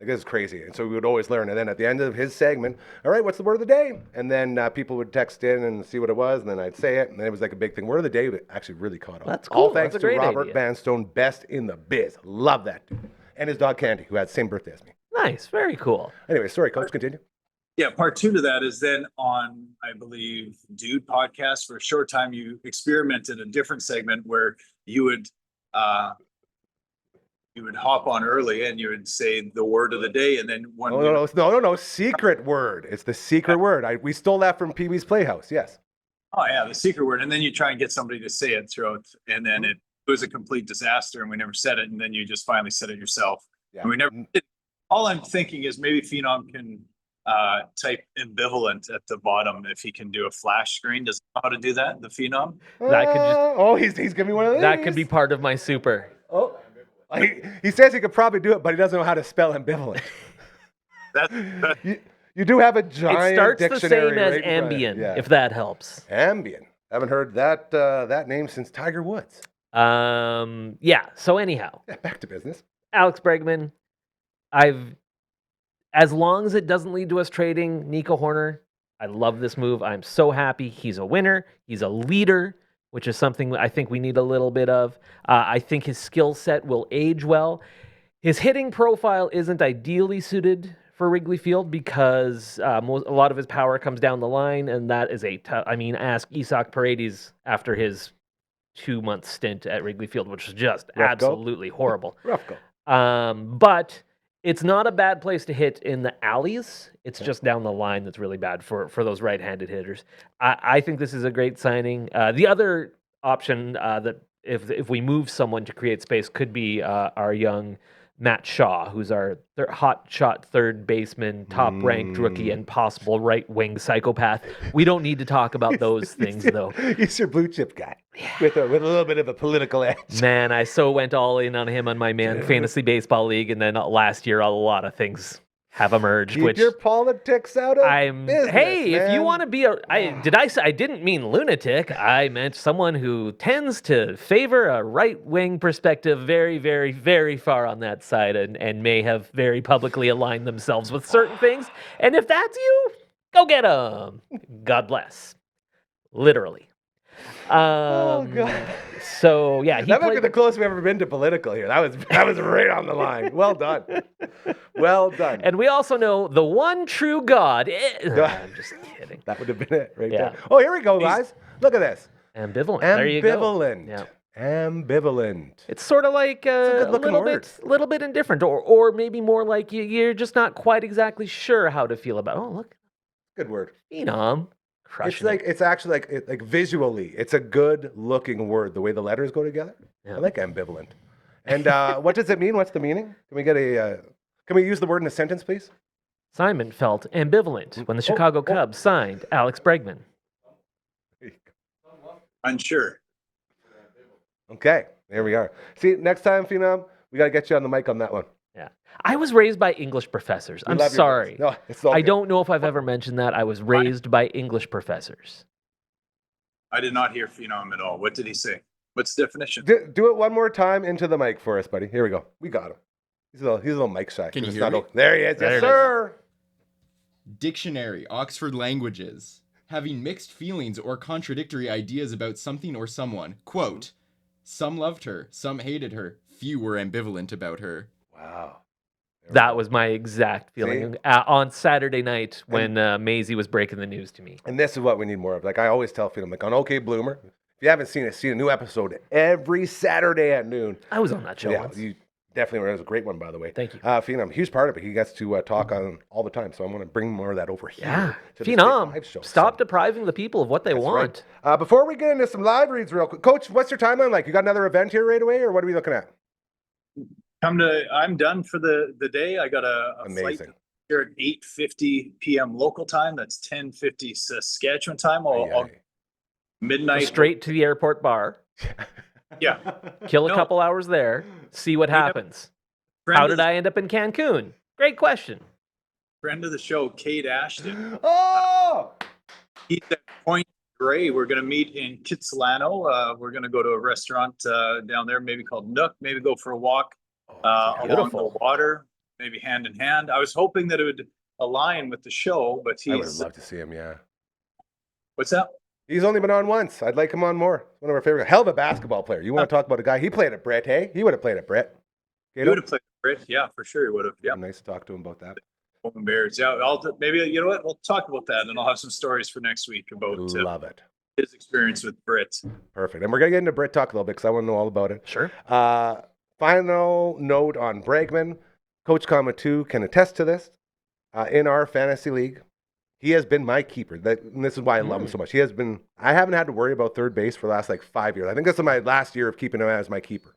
Like, it's crazy. And so we would always learn. And then at the end of his segment, all right, what's the word of the day? And then people would text in and see what it was, and then I'd say it, and then it was like a big thing. Word of the day actually really caught on.
That's
All
cool.
thanks
That's a
to
great
Robert
idea.
Vanstone, best in the biz. Love that dude. And his dog Candy, who had the same birthday as me.
Nice. Very cool.
Anyway, sorry, Coach, continue.
Yeah, part two to that is then on, I believe, Dude podcast. For a short time, you experimented a different segment where you would you would hop on early and you would say the word of the day, and then when
No. Secret word. It's the secret word. We stole that from Pee Wee's Playhouse. Yes.
oh yeah, the secret word, and then you try and get somebody to say it throughout, and then it was a complete disaster, and we never said it, and then you just finally said it yourself.
Yeah.
And we never did. All I'm thinking is maybe Phenom can type ambivalent at the bottom if he can do a flash screen. Does he know how to do that? The Phenom?
That could just-
he's giving me one of these.
That could be part of my super.
Oh, he says he could probably do it, but he doesn't know how to spell ambivalent.
That
You do have a giant
It starts the
dictionary
same as
right in front of you.
ambient,
Yeah.
if that helps.
Ambient. Haven't heard that name since Tiger Woods.
Yeah. So anyhow,
Yeah, back to business.
Alex Bregman, as long as it doesn't lead to us trading Nico Horner, I love this move. I'm so happy. He's a winner. He's a leader, which is something I think we need a little bit of. I think his skill set will age well. His hitting profile isn't ideally suited for Wrigley Field because a lot of his power comes down the line, and that is ask Isak Paredes after his 2-month stint at Wrigley Field, which was just
Rough go.
absolutely horrible.
Rough go.
But it's not a bad place to hit in the alleys. It's just down the line that's really bad for those right-handed hitters. I think this is a great signing. The other option that if we move someone to create space could be our young Matt Shaw, who's our hot shot third baseman, top-ranked rookie, and possible right-wing psychopath. We don't need to talk about those things, though.
He's your blue chip guy with a little bit of a political edge.
Man, I so went all in on him on my fantasy baseball league, and then last year a lot of things have emerged.
Keep
which
your politics out of business,
hey, if you
man.
want to be I didn't mean lunatic. I meant someone who tends to favor a right-wing perspective very, very, very far on that side and may have very publicly aligned themselves with certain things. And if that's you, go get them. God bless. Literally.
Oh, God.
So, yeah.
That might be the closest we've ever been to political here. That was right on the line. Well done. Well done.
And we also know the one true God. I'm just kidding.
That would have been it right
Yeah.
there. Oh, here we go, guys. Look at this.
Ambivalent. There you go.
Ambivalent.
Yeah.
Ambivalent.
It's sort of like a
good-looking
little bit indifferent, or maybe more like you're just not quite exactly sure how to feel about. Oh, look,
Good word.
Phenom, crushing
It's actually like visually, it's a good looking word. The way the letters go together.
Yeah.
I like ambivalent. And what does it mean? What's the meaning? Can we get can we use the word in a sentence, please?
Simon felt ambivalent when the Chicago Cubs signed Alex Bregman.
unsure.
Okay, there we are. See, next time, Phenom, we got to get you on the mic on that one.
Yeah, I was raised by English professors. I'm
love your
sorry.
voice. No, it's all
I
good.
don't know if I've ever mentioned that. I was raised by English professors.
I did not hear Phenom at all. What did he say? What's the definition?
Do it one more time into the mic for us, buddy. Here we go. We got him. He's a little mic shy.
Can you
It's
hear
not
me?
open. There he is.
There
Yes,
it is.
sir.
Dictionary, Oxford Languages. Having mixed feelings or contradictory ideas about something or someone. Quote, some loved her, some hated her, few were ambivalent about her.
Wow.
That was my exact feeling
See?
on Saturday night when Maisie was breaking the news to me.
And this is what we need more of. Like I always tell Phenom, like on OK Bloomer, if you haven't seen it, see a new episode every Saturday at noon.
I was on that show
Yeah,
once.
you definitely were. It was a great one, by the way.
Thank you.
Phenom, huge part of it. He gets to talk on all the time. So I'm going to bring more of that over here.
Yeah,
to this
Phenom,
live show.
stop
So,
depriving the people of what they
that's
want.
right. Before we get into some live reads real quick, Coach, what's your timeline like? You got another event here right away, or what are we looking at?
I'm done for the day. I got a flight
Amazing.
here at 8:50 p.m. local time. That's 10:50 Saskatchewan time. I'll
Go
midnight.
straight to the airport bar,
Yeah.
kill a
No.
couple hours there, see what happens.
Friend
How
of
did
the-
I end up in Cancun? Great question.
Friend of the show, Kate Ashton.
Oh!
He's at Point Grey. We're going to meet in Kitsilano. We're going to go to a restaurant down there, maybe called Nook. Maybe go for a walk along
beautiful.
the water, maybe hand in hand. I was hoping that it would align with the show, but
I would
he's
love to see him, yeah.
what's that?
He's only been on once. I'd like him on more. One of our favorite. Hell of a basketball player. You want to talk about a guy? He played at Brett, hey? He would have played at Brett.
He would have played Brit. Yeah, for sure he would have. Yeah.
Nice to talk to him about that.
Open Bears. Yeah, maybe you know what? We'll talk about that, and I'll have some stories for next week about
Love it.
his experience with Brit.
Perfect. And we're going to get into Brit talk a little bit because I want to know all about it.
Sure.
Final note on Bregman. Coach Comma 2 can attest to this. In our fantasy league, he has been my keeper. And this is why I love him so much. I haven't had to worry about third base for the last 5 years. I think this is my last year of keeping him as my keeper.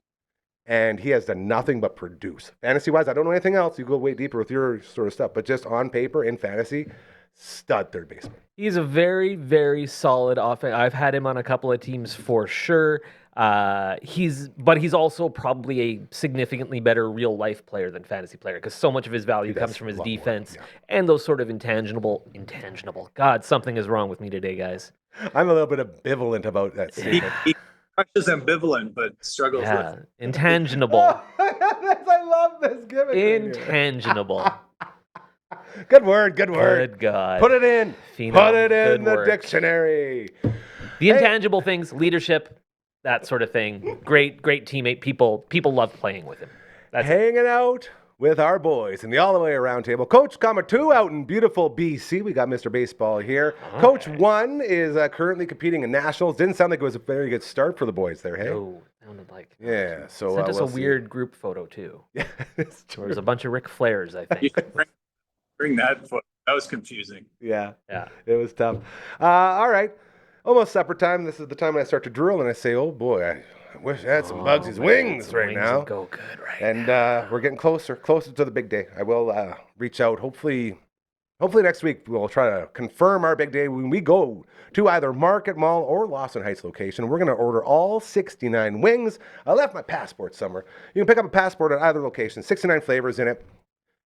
And he has done nothing but produce. Fantasy-wise, I don't know anything else. You go way deeper with your sort of stuff. But just on paper, in fantasy, stud third baseman.
He's a very, very solid offense. I've had him on a couple of teams for sure. But he's also probably a significantly better real life player than fantasy player because so much of his value comes from his defense and those sort of intangible. God, something is wrong with me today, guys.
I'm a little bit ambivalent about that statement.
He is ambivalent, but struggles with
intangible.
I love this gimmick.
Intangible.
Good word.
Good God.
Put it in.
Phenom.
Put it in
Good
the
work.
dictionary.
The intangible things, leadership, that sort of thing. Great teammate. People love playing with him. That's
Hanging out with our boys in the All the Way Around table. Coach Comma 2 out in beautiful BC. We got Mr. Baseball here. Coach 1 is currently competing in nationals. Didn't sound like it was a very good start for the boys there, hey?
Oh, sounded like.
Yeah, so
Sent us
we'll
a
see.
weird group photo too.
Yeah, it's
There
true.
was a bunch of Ric Flairs, I
You
think.
could bring that foot. That was confusing.
Yeah,
Yeah.
it was tough. All right, almost supper time. This is the time when I start to drill and I say, oh boy, I wish I had some Bugs' wings
Some
right
wings
now.
would go good right
And
now.
we're getting closer to the big day. I will reach out. Hopefully next week we'll try to confirm our big day when we go to either Market Mall or Lawson Heights location. We're going to order all 69 wings. I left my passport somewhere. You can pick up a passport at either location. 69 flavors in it.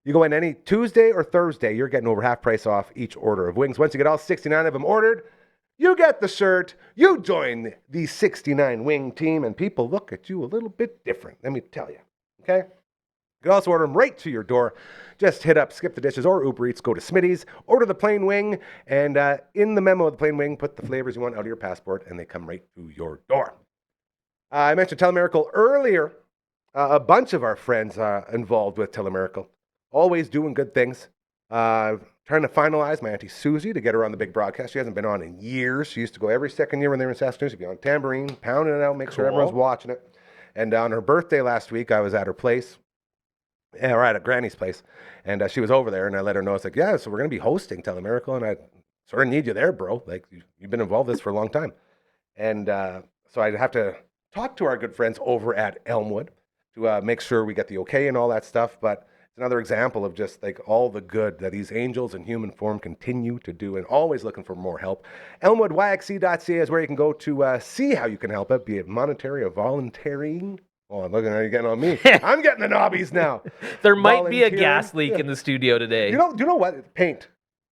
You go in any Tuesday or Thursday, you're getting over half price off each order of wings. Once you get all 69 of them ordered, you get the shirt, you join the 69 wing team, and people look at you a little bit different, let me tell you, okay? You can also order them right to your door. Just hit up Skip the Dishes or Uber Eats, go to Smitty's, order the plain wing, and in the memo of the plain wing, put the flavors you want out of your passport, and they come right to your door. I mentioned Telemiracle earlier. A bunch of our friends are involved with Telemiracle, always doing good things. Trying to finalize my Auntie Susie to get her on the big broadcast. She hasn't been on in years. She used to go every second year when they were in Saskatoon. She'd be on tambourine, pounding it out, make sure everyone's watching it. And on her birthday last week, I was at her place, or at Granny's place, and she was over there, and I let her know. It's like, yeah, so we're going to be hosting Telemiracle, and I sort of need you there, bro. Like, you've been involved with this for a long time. And so I'd have to talk to our good friends over at Elmwood to make sure we get the okay and all that stuff, but another example of just like all the good that these angels in human form continue to do and always looking for more help. ElmwoodYXC.ca is where you can go to see how you can help it, be it monetary or volunteering. Oh, I'm looking at you getting on me. I'm getting the knobbies now.
There might be a
volunteering.
gas leak in the studio today.
Do you know what? Paint.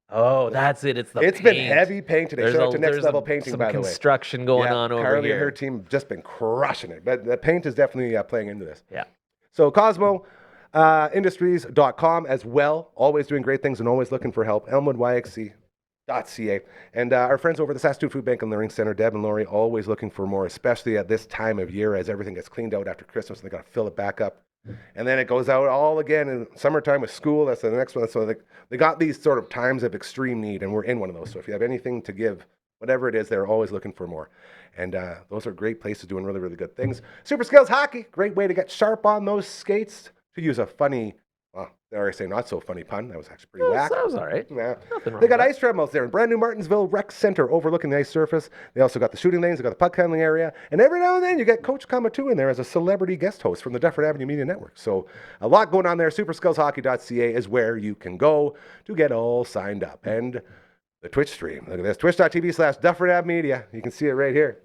Oh, that's it. It's
It's been heavy paint today. Shout out to Next Level Painting,
some
by the way.
construction going on over
Carly
here.
and her team have just been crushing it. But the paint is definitely playing into this.
Yeah.
So Cosmo Industries.com as well. Always doing great things and always looking for help. ElmwoodYXC.ca. And our friends over at the Saskatoon Food Bank and Learning Center, Deb and Lori, always looking for more, especially at this time of year as everything gets cleaned out after Christmas and they got to fill it back up. And then it goes out all again in summertime with school. That's the next one. So they got these sort of times of extreme need, and we're in one of those. So if you have anything to give, whatever it is, they're always looking for more. And those are great places doing really, really good things. Super Skills Hockey, great way to get sharp on those skates. To use a funny, well, dare I say not so funny pun. That was actually pretty whack.
That was all right.
Yeah.
Nothing wrong
They got
with
ice treadmills there in brand new Martinsville Rec Center overlooking the ice surface. They also got the shooting lanes. They got the puck handling area. And every now and then you get Coach Kamatu in there as a celebrity guest host from the Dufferin Avenue Media Network. So a lot going on there. SuperSkillsHockey.ca is where you can go to get all signed up. And the Twitch stream. Look at this. Twitch.tv/Dufferin Ave Media. You can see it right here.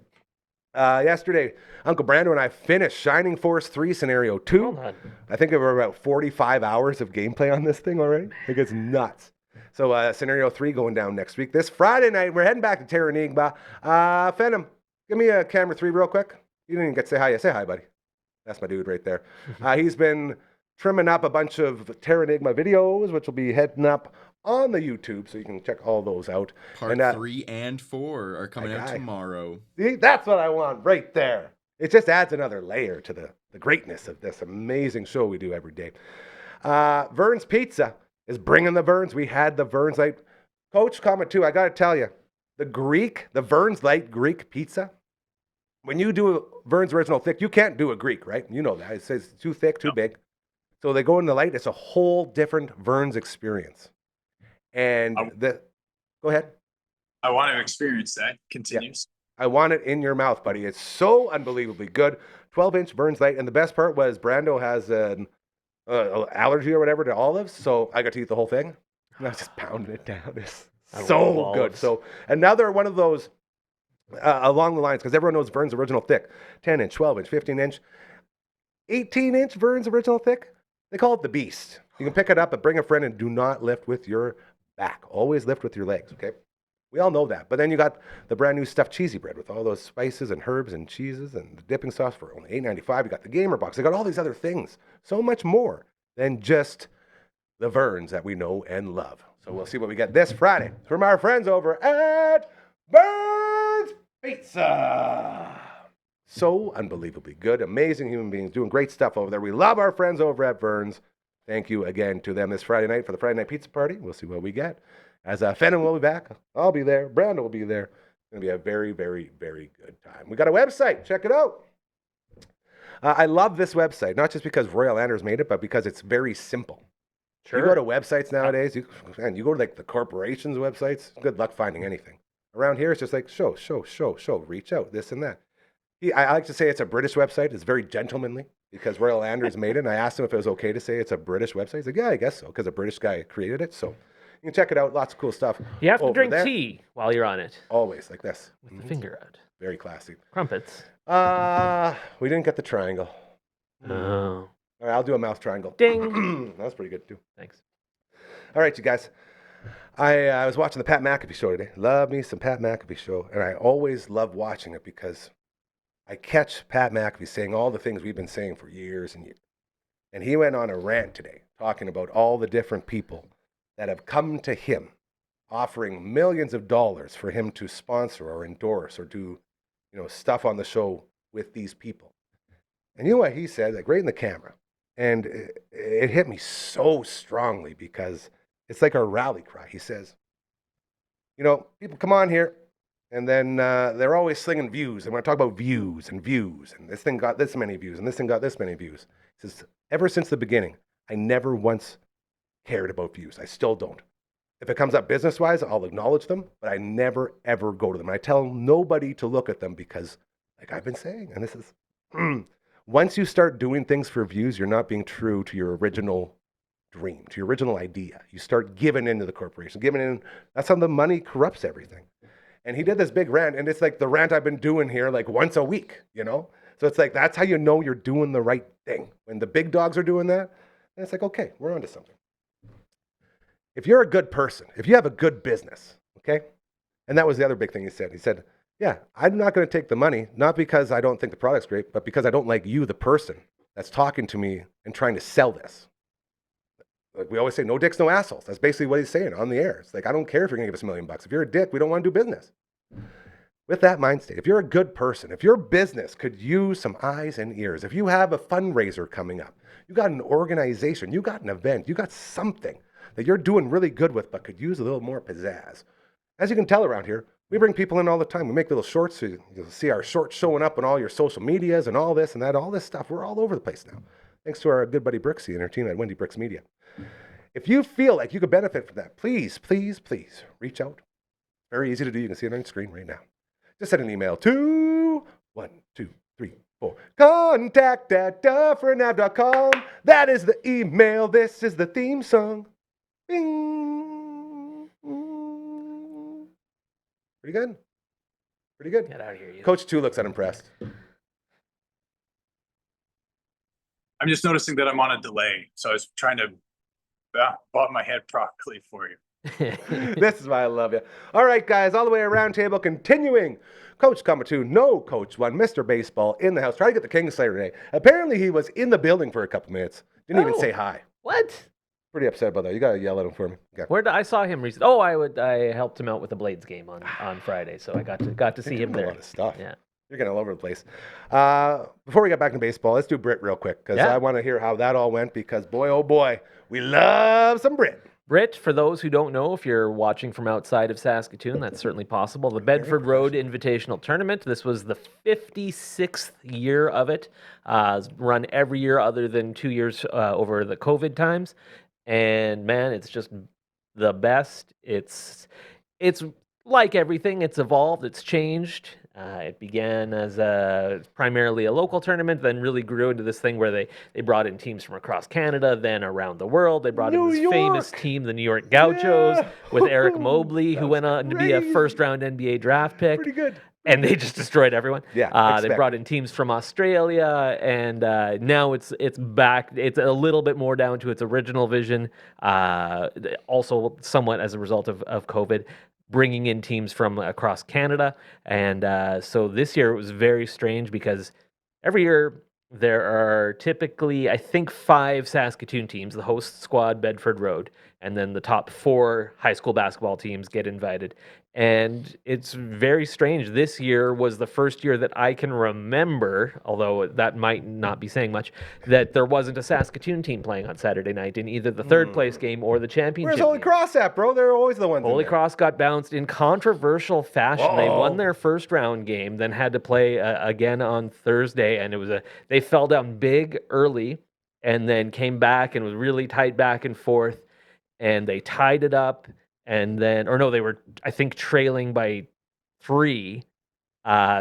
Yesterday, Uncle Brando and I finished Shining Force 3 Scenario 2.
Well done.
I think there were about 45 hours of gameplay on this thing already. I think it's nuts. So Scenario 3 going down next week. This Friday night, we're heading back to Terra Enigma. Phenom, give me a camera 3 real quick. You didn't even get to say hi. Yeah, say hi, buddy. That's my dude right there. He's been trimming up a bunch of Terra Enigma videos, which will be heading up on the YouTube, so you can check all those out.
Part
And,
3 and 4 are coming out
guy.
tomorrow.
See, that's what I want right there. It just adds another layer to the greatness of this amazing show we do every day. Vern's Pizza is bringing the Verns. We had the Verns Light. Coach Comment 2, I got to tell you, the Verns Light Greek pizza, when you do Vern's Original Thick, you can't do a Greek, right? You know that. It says too thick, too big. So they go in the light. It's a whole different Vern's experience. And go ahead.
I want to experience that. Continues.
I want it in your mouth, buddy. It's so unbelievably good. 12-inch Vern's light. And the best part was Brando has an allergy or whatever to olives. So I got to eat the whole thing. And I was just pounding it down. It's so good. So, and now they're one of those along the lines, because everyone knows Vern's Original Thick. 10-inch, 12-inch, 15-inch, 18-inch Vern's Original Thick. They call it the Beast. You can pick it up, but bring a friend and do not lift with your back. Always lift with your legs, okay? We all know that. But then you got the brand new stuffed cheesy bread with all those spices and herbs and cheeses and the dipping sauce for only $8.95. You got the gamer box. They got all these other things. So much more than just the Verns that we know and love. So we'll see what we get this Friday from our friends over at Vern's Pizza. So unbelievably good. Amazing human beings doing great stuff over there. We love our friends over at Vern's. Thank you again to them this Friday night for the Friday night pizza party. We'll see what we get. As Fennon will be back, I'll be there. Brando will be there. It's going to be a very, very, very good time. We got a website. Check it out. I love this website, not just because Royal Anders made it, but because it's very simple. Sure. You go to websites nowadays, you go to like the corporations' websites, good luck finding anything. Around here, it's just like show, reach out, this and that. I like to say it's a British website. It's very gentlemanly because Royal Anders made it. And I asked him if it was okay to say it's a British website. He's like, yeah, I guess so, because a British guy created it. So you can check it out. Lots of cool stuff.
You have to
over
drink
there.
tea while you're on it.
Always, like this.
With the finger out.
Very classy.
Crumpets.
We didn't get the triangle.
Oh.
All right, I'll do a mouth triangle.
Ding.
That was pretty good, too.
Thanks.
All right, you guys. I was watching the Pat McAfee show today. Love me some Pat McAfee show. And I always love watching it because I catch Pat McAfee saying all the things we've been saying for years and years. And he went on a rant today talking about all the different people that have come to him offering millions of dollars for him to sponsor or endorse or do, stuff on the show with these people. And you know what he said, like right in the camera. And it hit me so strongly because it's like a rally cry. He says, people come on here and then they're always slinging views. They want to talk about views. And this thing got this many views and this thing got this many views. He says, ever since the beginning, I never once cared about views. I still don't. If it comes up business-wise, I'll acknowledge them, but I never, ever go to them. I tell nobody to look at them because, like I've been saying, and this is, once you start doing things for views, you're not being true to your original dream, to your original idea. You start giving into the corporation, giving in. That's how the money corrupts everything. And he did this big rant, and it's like the rant I've been doing here like once a week, So it's like, that's how you know you're doing the right thing. When the big dogs are doing that, then it's like, okay, we're onto something. If you're a good person, if you have a good business, okay? And that was the other big thing he said. He said, yeah, I'm not going to take the money, not because I don't think the product's great, but because I don't like you, the person that's talking to me and trying to sell this. Like we always say, no dicks, no assholes. That's basically what he's saying on the air. It's like, I don't care if you're going to give us $1 million. If you're a dick, we don't want to do business. With that mind state, if you're a good person, if your business could use some eyes and ears, if you have a fundraiser coming up, you got an organization, you got an event, you got something that you're doing really good with but could use a little more pizzazz. As you can tell around here, we bring people in all the time. We make little shorts, so you'll see our shorts showing up on all your social medias and all this and that, all this stuff. We're all over the place now, thanks to our good buddy Brixie and her team at Wendy Bricks Media. If you feel like you could benefit from that, please, please, please reach out. Very easy to do. You can see it on your screen right now. Just send an email to 123 contact@dufferinav.com. That is the email. This is the theme song. Bing. Pretty good. Pretty good.
Get out of here, you.
Coach 2 looks unimpressed.
I'm just noticing that I'm on a delay. So I was trying to bob my head properly for you.
This is why I love you. All right, guys, all the way around table, continuing. Coach Combo 2, no Coach 1, Mr. Baseball in the house. Try to get the Kingslayer today. Apparently, he was in the building for a couple minutes. Didn't even say hi.
What?
Pretty upset about that. You got to yell at him for me. Okay.
Where did I saw him recently? Oh, I helped him out with the Blades game on Friday, so I got to see him there.
A lot of stuff.
Yeah.
You're getting all over the place. Before we get back to baseball, let's do Brit real quick because I want to hear how that all went because boy, oh boy, we love some Brit.
Britt, for those who don't know, if you're watching from outside of Saskatoon, that's certainly possible. The Bedford Road Invitational Tournament. This was the 56th year of it. It's run every year other than 2 years over the COVID times. And man, it's just the best. It's like everything. It's evolved. It's changed. It began as primarily a local tournament, then really grew into this thing where they brought in teams from across Canada, then around the world. They brought in this famous team, the New York Gauchos, with Eric Mobley, who went on to be a first-round NBA draft pick.
Pretty good.
And they just destroyed everyone.
Yeah,
they brought in teams from Australia, and now it's back. It's a little bit more down to its original vision. Also, somewhat as a result of COVID, bringing in teams from across Canada. And so this year it was very strange because every year there are typically, I think, 5 Saskatoon teams, the host squad, Bedford Road, and then the top 4 high school basketball teams get invited. And it's very strange. This year was the first year that I can remember, although that might not be saying much, that there wasn't a Saskatoon team playing on Saturday night in either the third place game or the championship
Where's Holy
game.
Cross at, bro? They're always the ones.
Holy Cross got bounced in controversial fashion. They won their first round game, then had to play again on Thursday, and they fell down big early, and then came back and was really tight back and forth, and they tied it up, and then they were, I think, trailing by 3.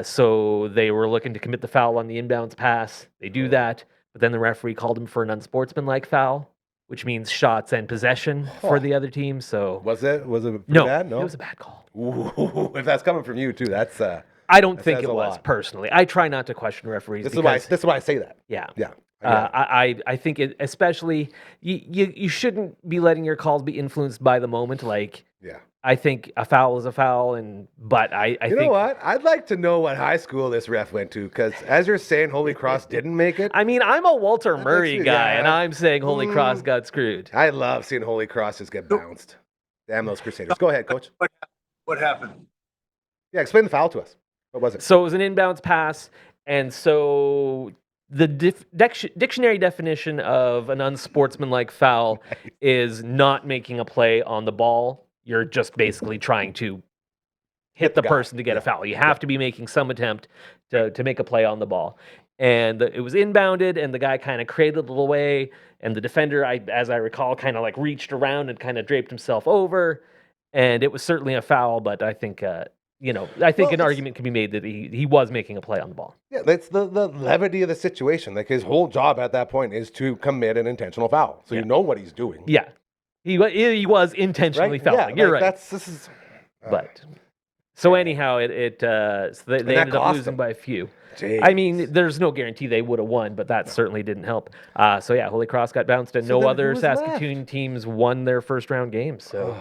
So they were looking to commit the foul on the inbounds pass. They do that, but then the referee called him for an unsportsmanlike foul, which means shots and possession for the other team. So
Was it
no,
bad? No,
it was a bad call.
Ooh, if that's coming from you too, that's
I don't
that
think
says
it
a
was
lot.
personally. I try not to question referees.
this
because,
is why I say that.
yeah.
Yeah. I get it.
I think it, especially you shouldn't be letting your calls be influenced by the moment. Like,
Yeah.
I think a foul is a foul, but I
You
think,
know what? I'd like to know what high school this ref went to, because as you're saying, Holy Cross didn't make it.
I mean, I'm a Walter Murray
makes me-
guy, and
yeah.
I'm saying Holy Cross got screwed.
I love seeing Holy Crosses get bounced. Damn those Crusaders. Go ahead, coach.
What happened?
Yeah, explain the foul to us. What was it?
So it was an inbounds pass, and so the dictionary definition of an unsportsmanlike foul is not making a play on the ball. You're just basically trying to hit the
guy.
person to get a foul. You have to be making some attempt to make a play on the ball. And it was inbounded, and the guy kind of cradled it away, and the defender, as I recall, kind of like reached around and kind of draped himself over, and it was certainly a foul, but I think an argument can be made that he was making a play on the ball.
Yeah, that's the levity of the situation. Like, his whole job at that point is to commit an intentional foul. So you know what he's doing.
Yeah. He was intentionally
Right?
fouling.
Yeah,
You're right.
This is.
But so anyhow, so they
that
ended up
cost
losing
them.
by a few.
Jeez.
I mean, there's no guarantee they would have won, but that certainly didn't help. So yeah, Holy Cross got bounced, and
So
no
then
other
who was
Saskatoon teams won their first round games. So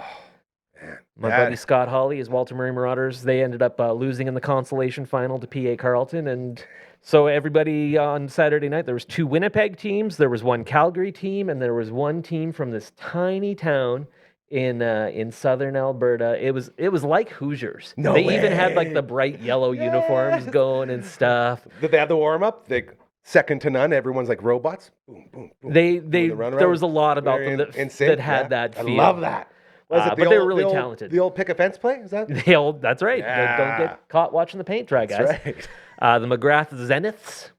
my
That-
buddy Scott Hawley, his Walter Murray Marauders, they ended up losing in the consolation final to PA Carleton, and so everybody on Saturday night, there was 2 Winnipeg teams, there was 1 Calgary team, and there was 1 team from this tiny town in southern Alberta. It was like Hoosiers.
No
They even had like
way.
the bright yellow uniforms going and stuff.
Did they have the warm up? They second to none. Everyone's like robots. Boom, boom, boom.
There
around.
was a lot about
Very
them
in sync,
that had
yeah.
that feel.
I love that. Was it
but they were really talented.
The old pick a fence play? Is that?
That's right. Don't
Yeah.
get caught watching the paint dry, guys.
That's right.
The McGrath Zeniths.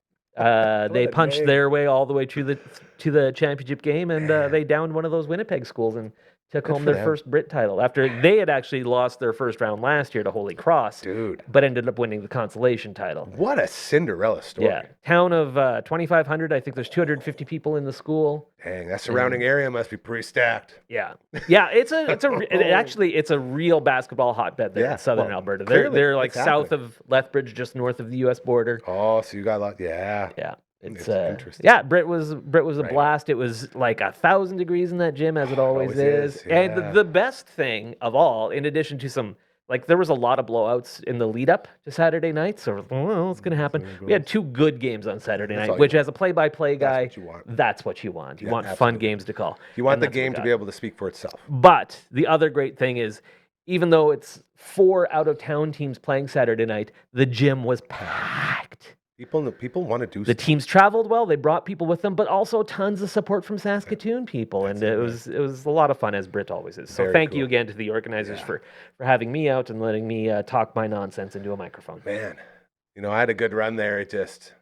They
a
punched
name.
their way all the way to the championship game, and they downed one of those Winnipeg schools and took home
for
their
them.
first Brit title after they had actually lost their first round last year to Holy Cross,
Dude,
but ended up winning the consolation title.
what a Cinderella story.
Yeah, town of 2,500. I think there's 250 people in the school.
Dang, that surrounding area must be pretty stacked.
Yeah, it's a real basketball hotbed there
Yeah,
in southern
well,
Alberta.
clearly,
They're like
it's
south
happening.
of Lethbridge, just north of the U.S. border.
Oh, so you got a lot. Yeah.
Yeah, it's
interesting.
yeah. Britt was a
Right.
blast. It was like 1,000 degrees in that gym, as it always
Always
is.
is,
And
yeah.
the best thing of all, in addition to some. Like, there was a lot of blowouts in the lead up to Saturday night, so well, what's going to happen? We had 2 good games on Saturday
That's
night,
all you
which,
want.
as a play-by-play guy,
what you want.
that's what you want. You
Yeah,
want fun
absolutely.
games to call.
You want
and
the
that's what we
game to
got.
be able to speak for itself.
But the other great thing is, even though it's 4 out-of-town teams playing Saturday night, the gym was packed.
People want to do
The
stuff.
teams traveled well. They brought people with them, but also tons of support from Saskatoon people, and it was a lot of fun, as Britt always is. So
Very
thank you
cool.
again to the organizers for having me out and letting me talk my nonsense into a microphone.
Man, I had a good run there. It just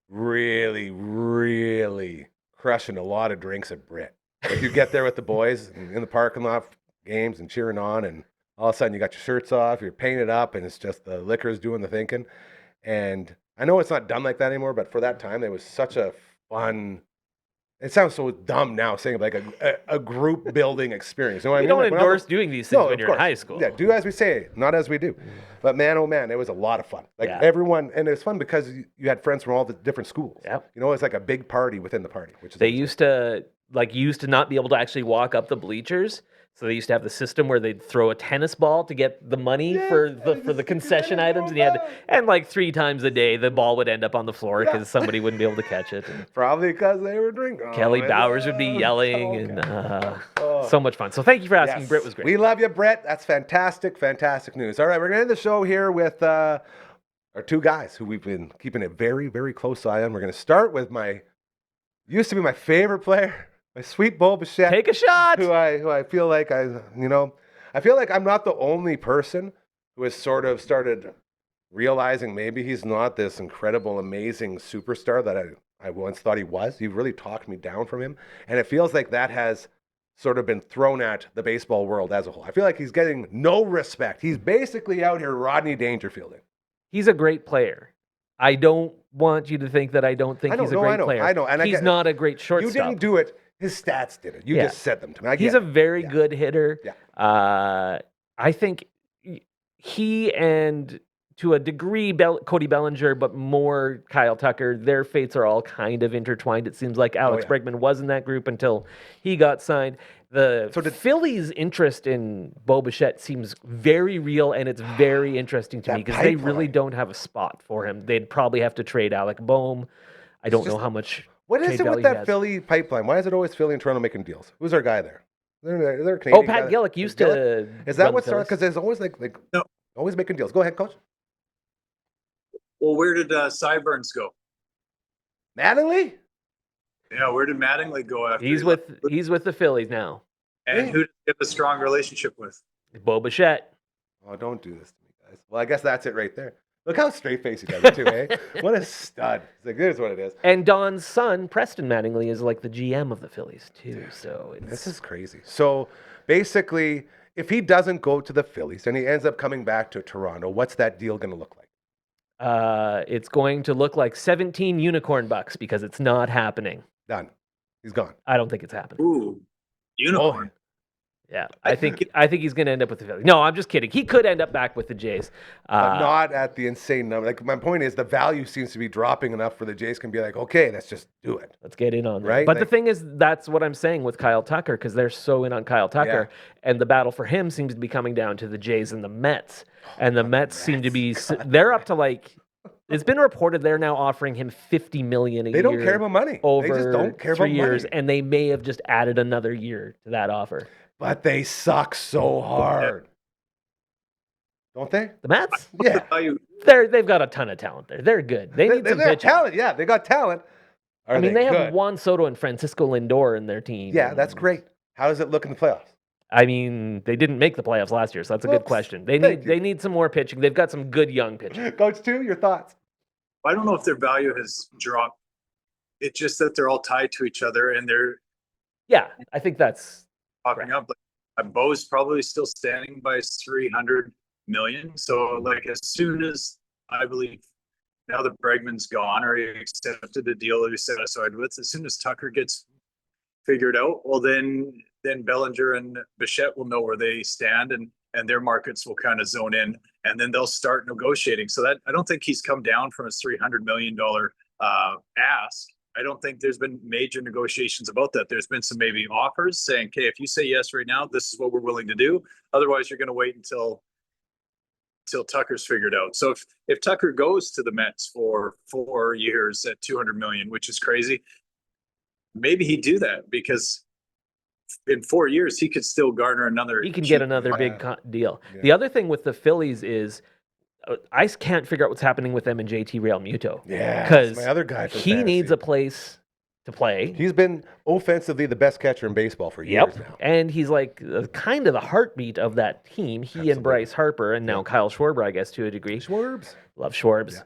really, really crushing a lot of drinks at Brit. Like you get there with the boys in the parking lot, games and cheering on, and all of a sudden you got your shirts off, you're painted up, and it's just the liquor's doing the thinking. And I know it's not done like that anymore, but for that time, it was such a fun. It sounds so dumb now saying like a group building experience. You know what I
We
mean?
don't
Like, when I
endorse
was-
doing these things
No,
when
of
you're in
course.
high school.
Yeah, do as we say, not as we do. But man, oh man, it was a lot of fun. Like
Yeah.
everyone, and it was fun because you had friends from all the different schools.
Yep.
You know, it's like a big party within the party, which is
They
insane.
used to not be able to actually walk up the bleachers. So they used to have the system where they'd throw a tennis ball to get the money
Yes,
for
and
the
just
for the
stick your
concession
tennis
items,
ball
and
down.
like 3 times a day the ball would end up on the floor
Yeah.
because somebody wouldn't be able to catch it. And
Probably because they were drinking.
Kelly
Oh,
Bowers would be
yeah.
yelling,
Okay.
and so much fun. So thank you for asking.
Yes.
Britt was great.
We love you, Brett. That's fantastic, fantastic news. All right, we're going to end the show here with our 2 guys who we've been keeping a very, very close eye on. We're going to start with used to be my favorite player, my sweet Bo Bichette.
Take a shot.
Who I feel like I feel like I'm not the only person who has sort of started realizing maybe he's not this incredible, amazing superstar that I once thought he was. He really talked me down from him. And it feels like that has sort of been thrown at the baseball world as a whole. I feel like he's getting no respect. He's basically out here Rodney Dangerfielding.
He's a great player. I don't want you to think that I don't think
I know,
he's a
no,
great
I know,
player.
I know, and I
he's
get-
not a great
You
shortstop.
didn't do it. His stats did it. You
Yeah.
just said them to me. I
He's
get
a
it.
very
Yeah.
good hitter.
Yeah.
I think he and to a degree Cody Bellinger, but more Kyle Tucker, their fates are all kind of intertwined. It seems like Alex
yeah.
Bregman was in that group until he got signed. The Phillies' interest in Bo Bichette seems very real, and it's very interesting to me
That
because they really
pipeline.
don't have a spot for him. They'd probably have to trade Alec Boehm. I don't know
just-
how much.
What is
trade
it with
value he
that
has.
Philly pipeline? Why is it always Philly and Toronto making deals? Who's our guy there? Is there a Canadian
Oh, Pat
guy
Gillick
that-
used
Gillick?
to.
Is that
run
what
the
started? Because
Phillies.
there's always like
No.
always making deals. Go ahead, coach.
Well, where did Sideburns go?
Mattingly?
Yeah, where did Mattingly go after?
He's
he left?
with the Phillies now.
And who did he have a strong relationship with?
Bo Bichette.
Oh, don't do this to me, guys. Well, I guess that's it right there. Look how straight faced he does it too, eh? What a stud. It's like, here's what it is.
And Don's son, Preston Mattingly, is like the GM of the Phillies too. So
This
it's
is crazy. So basically, if he doesn't go to the Phillies and he ends up coming back to Toronto, what's that deal going to look like?
it's going to look like 17 unicorn bucks because it's not happening.
Done. He's gone.
I don't think it's happening.
Ooh, unicorn.
Yeah, I think he's going to end up with the Phillies. No, I'm just kidding. He could end up back with the Jays.
But not at the insane number. Like my point is, the value seems to be dropping enough for the Jays can be like, okay, let's just do it.
Let's get in on that.
Right?
But the
Like-
thing is, that's what I'm saying with Kyle Tucker because they're so in on Kyle Tucker, and the battle for him seems to be coming down to the Jays and the Mets. And the Mets seem to be they're up to like. It's been reported they're now offering him $50 million a
They
year.
don't care about money.
Over
They just don't care
3
about
years,
money.
and they may have just added another year to that offer.
But they suck so hard. Don't they?
The Mets,
Yeah.
Value.
they've got a ton of talent there. They're good. They need some
got
pitching.
talent. Yeah, they got talent. Are
I mean, they have
good?
Juan Soto and Francisco Lindor in their team.
Yeah, that's great. How does it look in the playoffs?
I mean, they didn't make the playoffs last year, so that's a good
Whoops.
question. They
Thank
need
you.
they need some more pitching. They've got some good young pitching.
Coach 2, your thoughts?
I don't know if their value has dropped. It's just that they're all tied to each other and they're
Yeah, I think that's
popping up. Like, Bo's probably still standing by 300 million. So, like, as soon as I believe now that Bregman's gone or he accepted the deal that he set aside with, as soon as Tucker gets figured out, well, then Bellinger and Bichette will know where they stand and their markets will kind of zone in and then they'll start negotiating. So that I don't think he's come down from his $300 million ask. I don't think there's been major negotiations about that. There's been some maybe offers saying, okay, if you say yes right now, this is what we're willing to do. Otherwise, you're going to wait until Tucker's figured out. So if Tucker goes to the Mets for 4 years at 200 million, which is crazy, maybe he'd do that because in 4 years he could still garner another.
he can get another big deal.
Yeah.
The other thing with the Phillies is I can't figure out what's happening with them and JT Real Muto.
Yeah,
because
that's my other guy for
he
fantasy.
needs a place to play.
He's been offensively the best catcher in baseball for years now.
And he's like kind of the heartbeat of that team. He and Bryce Harper, and now Kyle Schwarber, I guess, to a degree.
Schwarbs.
Love Schwarbs.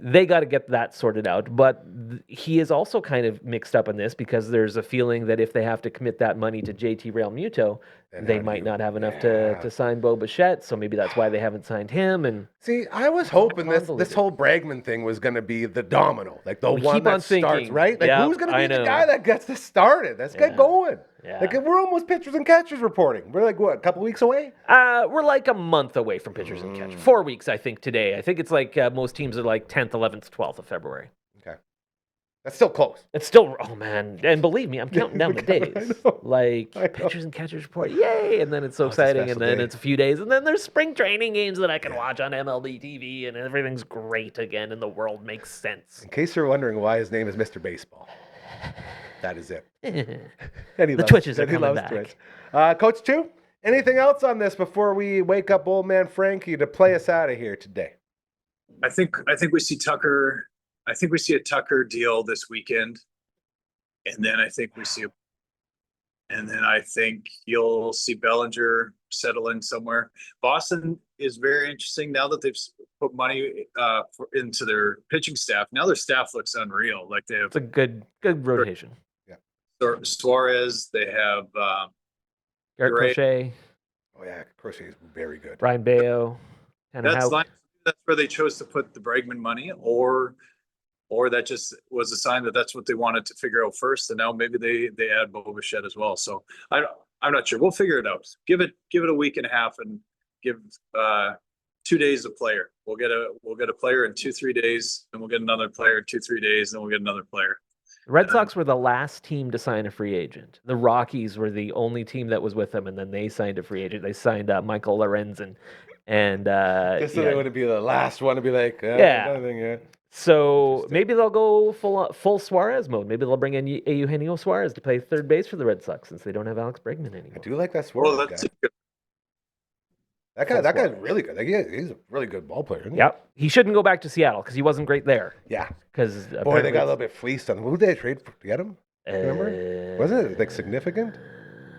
They got to get that sorted out. But he is also kind of mixed up in this because there's a feeling that if they have to commit that money to JT Real Muto, they might not have enough to sign Bo Bichette. So maybe that's why they haven't signed him. And
see, I was hoping this whole Bregman thing was going to be the domino, like the one that starts, right? Like who's going to be the guy that gets this started? Let's get going.
Yeah.
Like we're almost pitchers and catchers reporting. We're like what, a couple weeks away?
We're like a month away from pitchers and catchers. 4 weeks, I think, today. I think it's like most teams are like 10th, 11th, 12th of February.
Okay. That's still close.
It's still, oh man. And believe me, I'm counting down the days. Like pitchers and catchers report, yay. And then it's so exciting. And then it's a few days. And then there's spring training games that I can watch on MLB TV. And everything's great again. And the world makes sense.
In case you're wondering why his name is Mr. Baseball. That is it.
The Twitches are coming back.
Twitch. Coach Chu, anything else on this before we wake up old man Frankie to play us out of here today?
I think we see Tucker. I think we see a Tucker deal this weekend, and then I think you'll see Bellinger settle in somewhere. Boston is very interesting now that they've put money into their pitching staff. Now their staff looks unreal. Like they have
It's a good rotation.
Suarez. They have
Garrett
Gray.
Crochet,
Oh yeah, Crochet is very good.
Brian Bayo, Tanner
That's
Houck.
that's where they chose to put the Bregman money, or that just was a sign that that's what they wanted to figure out first, and now maybe they add Bo Bichette as well. So I'm not sure. We'll figure it out. Give it a week and a half, and give 2 days a player. We'll get a player in 2-3 days, and we'll get another player in 2-3 days, and we'll get another player.
The Red Sox were the last team to sign a free agent. The Rockies were the only team that was with them, and then they signed a free agent. They signed Michael Lorenzen, and
Just so they wouldn't be the last one to be like, nothing yet.
So maybe they'll go full Suarez mode. Maybe they'll bring in Eugenio Suarez to play third base for the Red Sox since they don't have Alex Bregman anymore.
I do like that Suarez
Well,
guy. That guy's really good. Like, he's a really good ball player. Isn't he?
Yep. He shouldn't go back to Seattle because he wasn't great there.
Yeah.
Because
Boy, they got a little bit fleeced on. Who did they trade for to get him? Remember? Wasn't it like significant?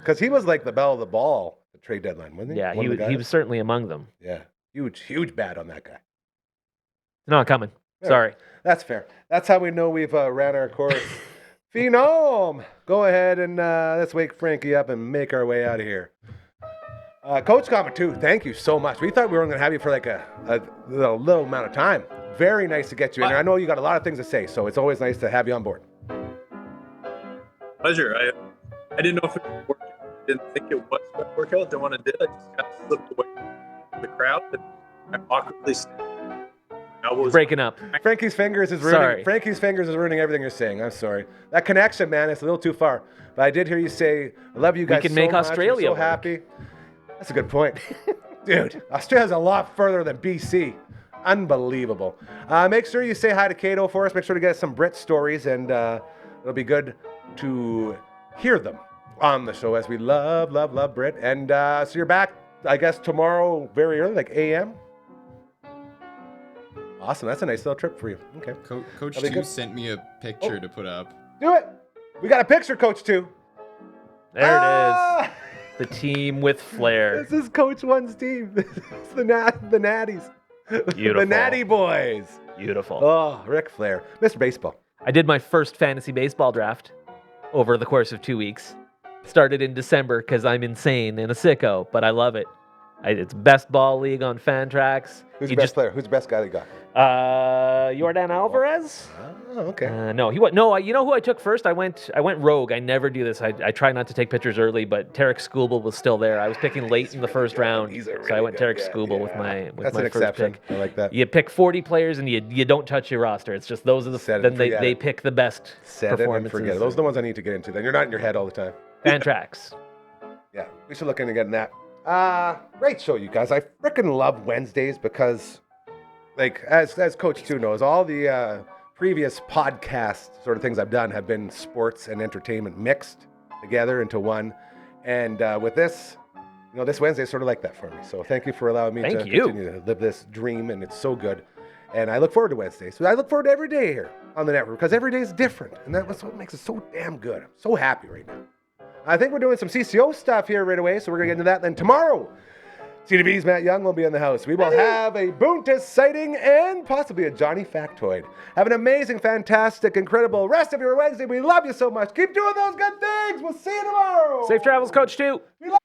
Because he was like the bell of the ball at the trade deadline, wasn't he?
Yeah,
One of the
he
guys?
was certainly among them.
Yeah. Huge bad on that guy.
Not coming.
Yeah.
Sorry.
That's fair. That's how we know we've ran our course. Phenom! Go ahead and let's wake Frankie up and make our way out of here. Coach Comet, too, thank you so much. We thought we were going to have you for like a little amount of time. Very nice to get you in there. I know you got a lot of things to say, so it's always nice to have you on board.
Pleasure. I didn't know if it would work. I didn't think it was going to work out. Then when it did, I just kind of slipped away from the crowd and I awkwardly
You're breaking up.
Frankie's fingers is ruining everything you're saying. I'm sorry. That connection, man, it's a little too far. But I did hear you say, I love you guys
can
so
make
much.
Australia
I'm so
work.
happy. That's a good point. Dude, Australia's a lot further than BC. Unbelievable. Make sure you say hi to Cato for us. Make sure to get some Brit stories, and it'll be good to hear them on the show as we love Brit. And so you're back, I guess, tomorrow very early, like a.m.? Awesome. That's a nice little trip for you. Okay.
Coach
That'll be
2
good.
sent me a picture to put up.
Do it. We got a picture, Coach 2.
There it is. The team with flair.
This is Coach 1's team. It's the Natties.
Beautiful.
The Natty Boys.
Beautiful.
Oh, Ric Flair. Mr. Baseball.
I did my first fantasy baseball draft over the course of 2 weeks. Started in December because I'm insane and a sicko, but I love it. It's best ball league on Fantrax.
Who's the best player? Who's the best guy they got?
Jordan Alvarez.
Oh, okay.
No, you know who I took first? I went rogue. I never do this. I try not to take pictures early, but Tarek Skubal was still there. I was picking late in the first round, so I went Tarek Skubal with my
That's
my
an
first
exception.
pick.
I like that.
You pick 40 players and you don't touch your roster. It's just those are the
Set it
then
and
they
forget
they
it.
pick the best
Set it and
performances.
forget it. Those are the ones I need to get into. Then you're not in your head all the time.
Fantrax.
Yeah, we should look into getting that. Great show, you guys. I freaking love Wednesdays because, like, as Coach 2 knows, all the previous podcast sort of things I've done have been sports and entertainment mixed together into one. And with this, this Wednesday is sort of like that for me. So thank you for allowing me
Thank
to
you.
continue to live this dream, and it's so good. And I look forward to Wednesdays. So I look forward to every day here on the network because every day is different, and that's what makes it so damn good. I'm so happy right now. I think we're doing some CCO stuff here right away, so we're going to get into that. Then tomorrow, CTV's Matt Young will be in the house. We will have a Boontas sighting and possibly a Johnny factoid. Have an amazing, fantastic, incredible rest of your Wednesday. We love you so much. Keep doing those good things. We'll see you tomorrow.
Safe travels, Coach 2.
We love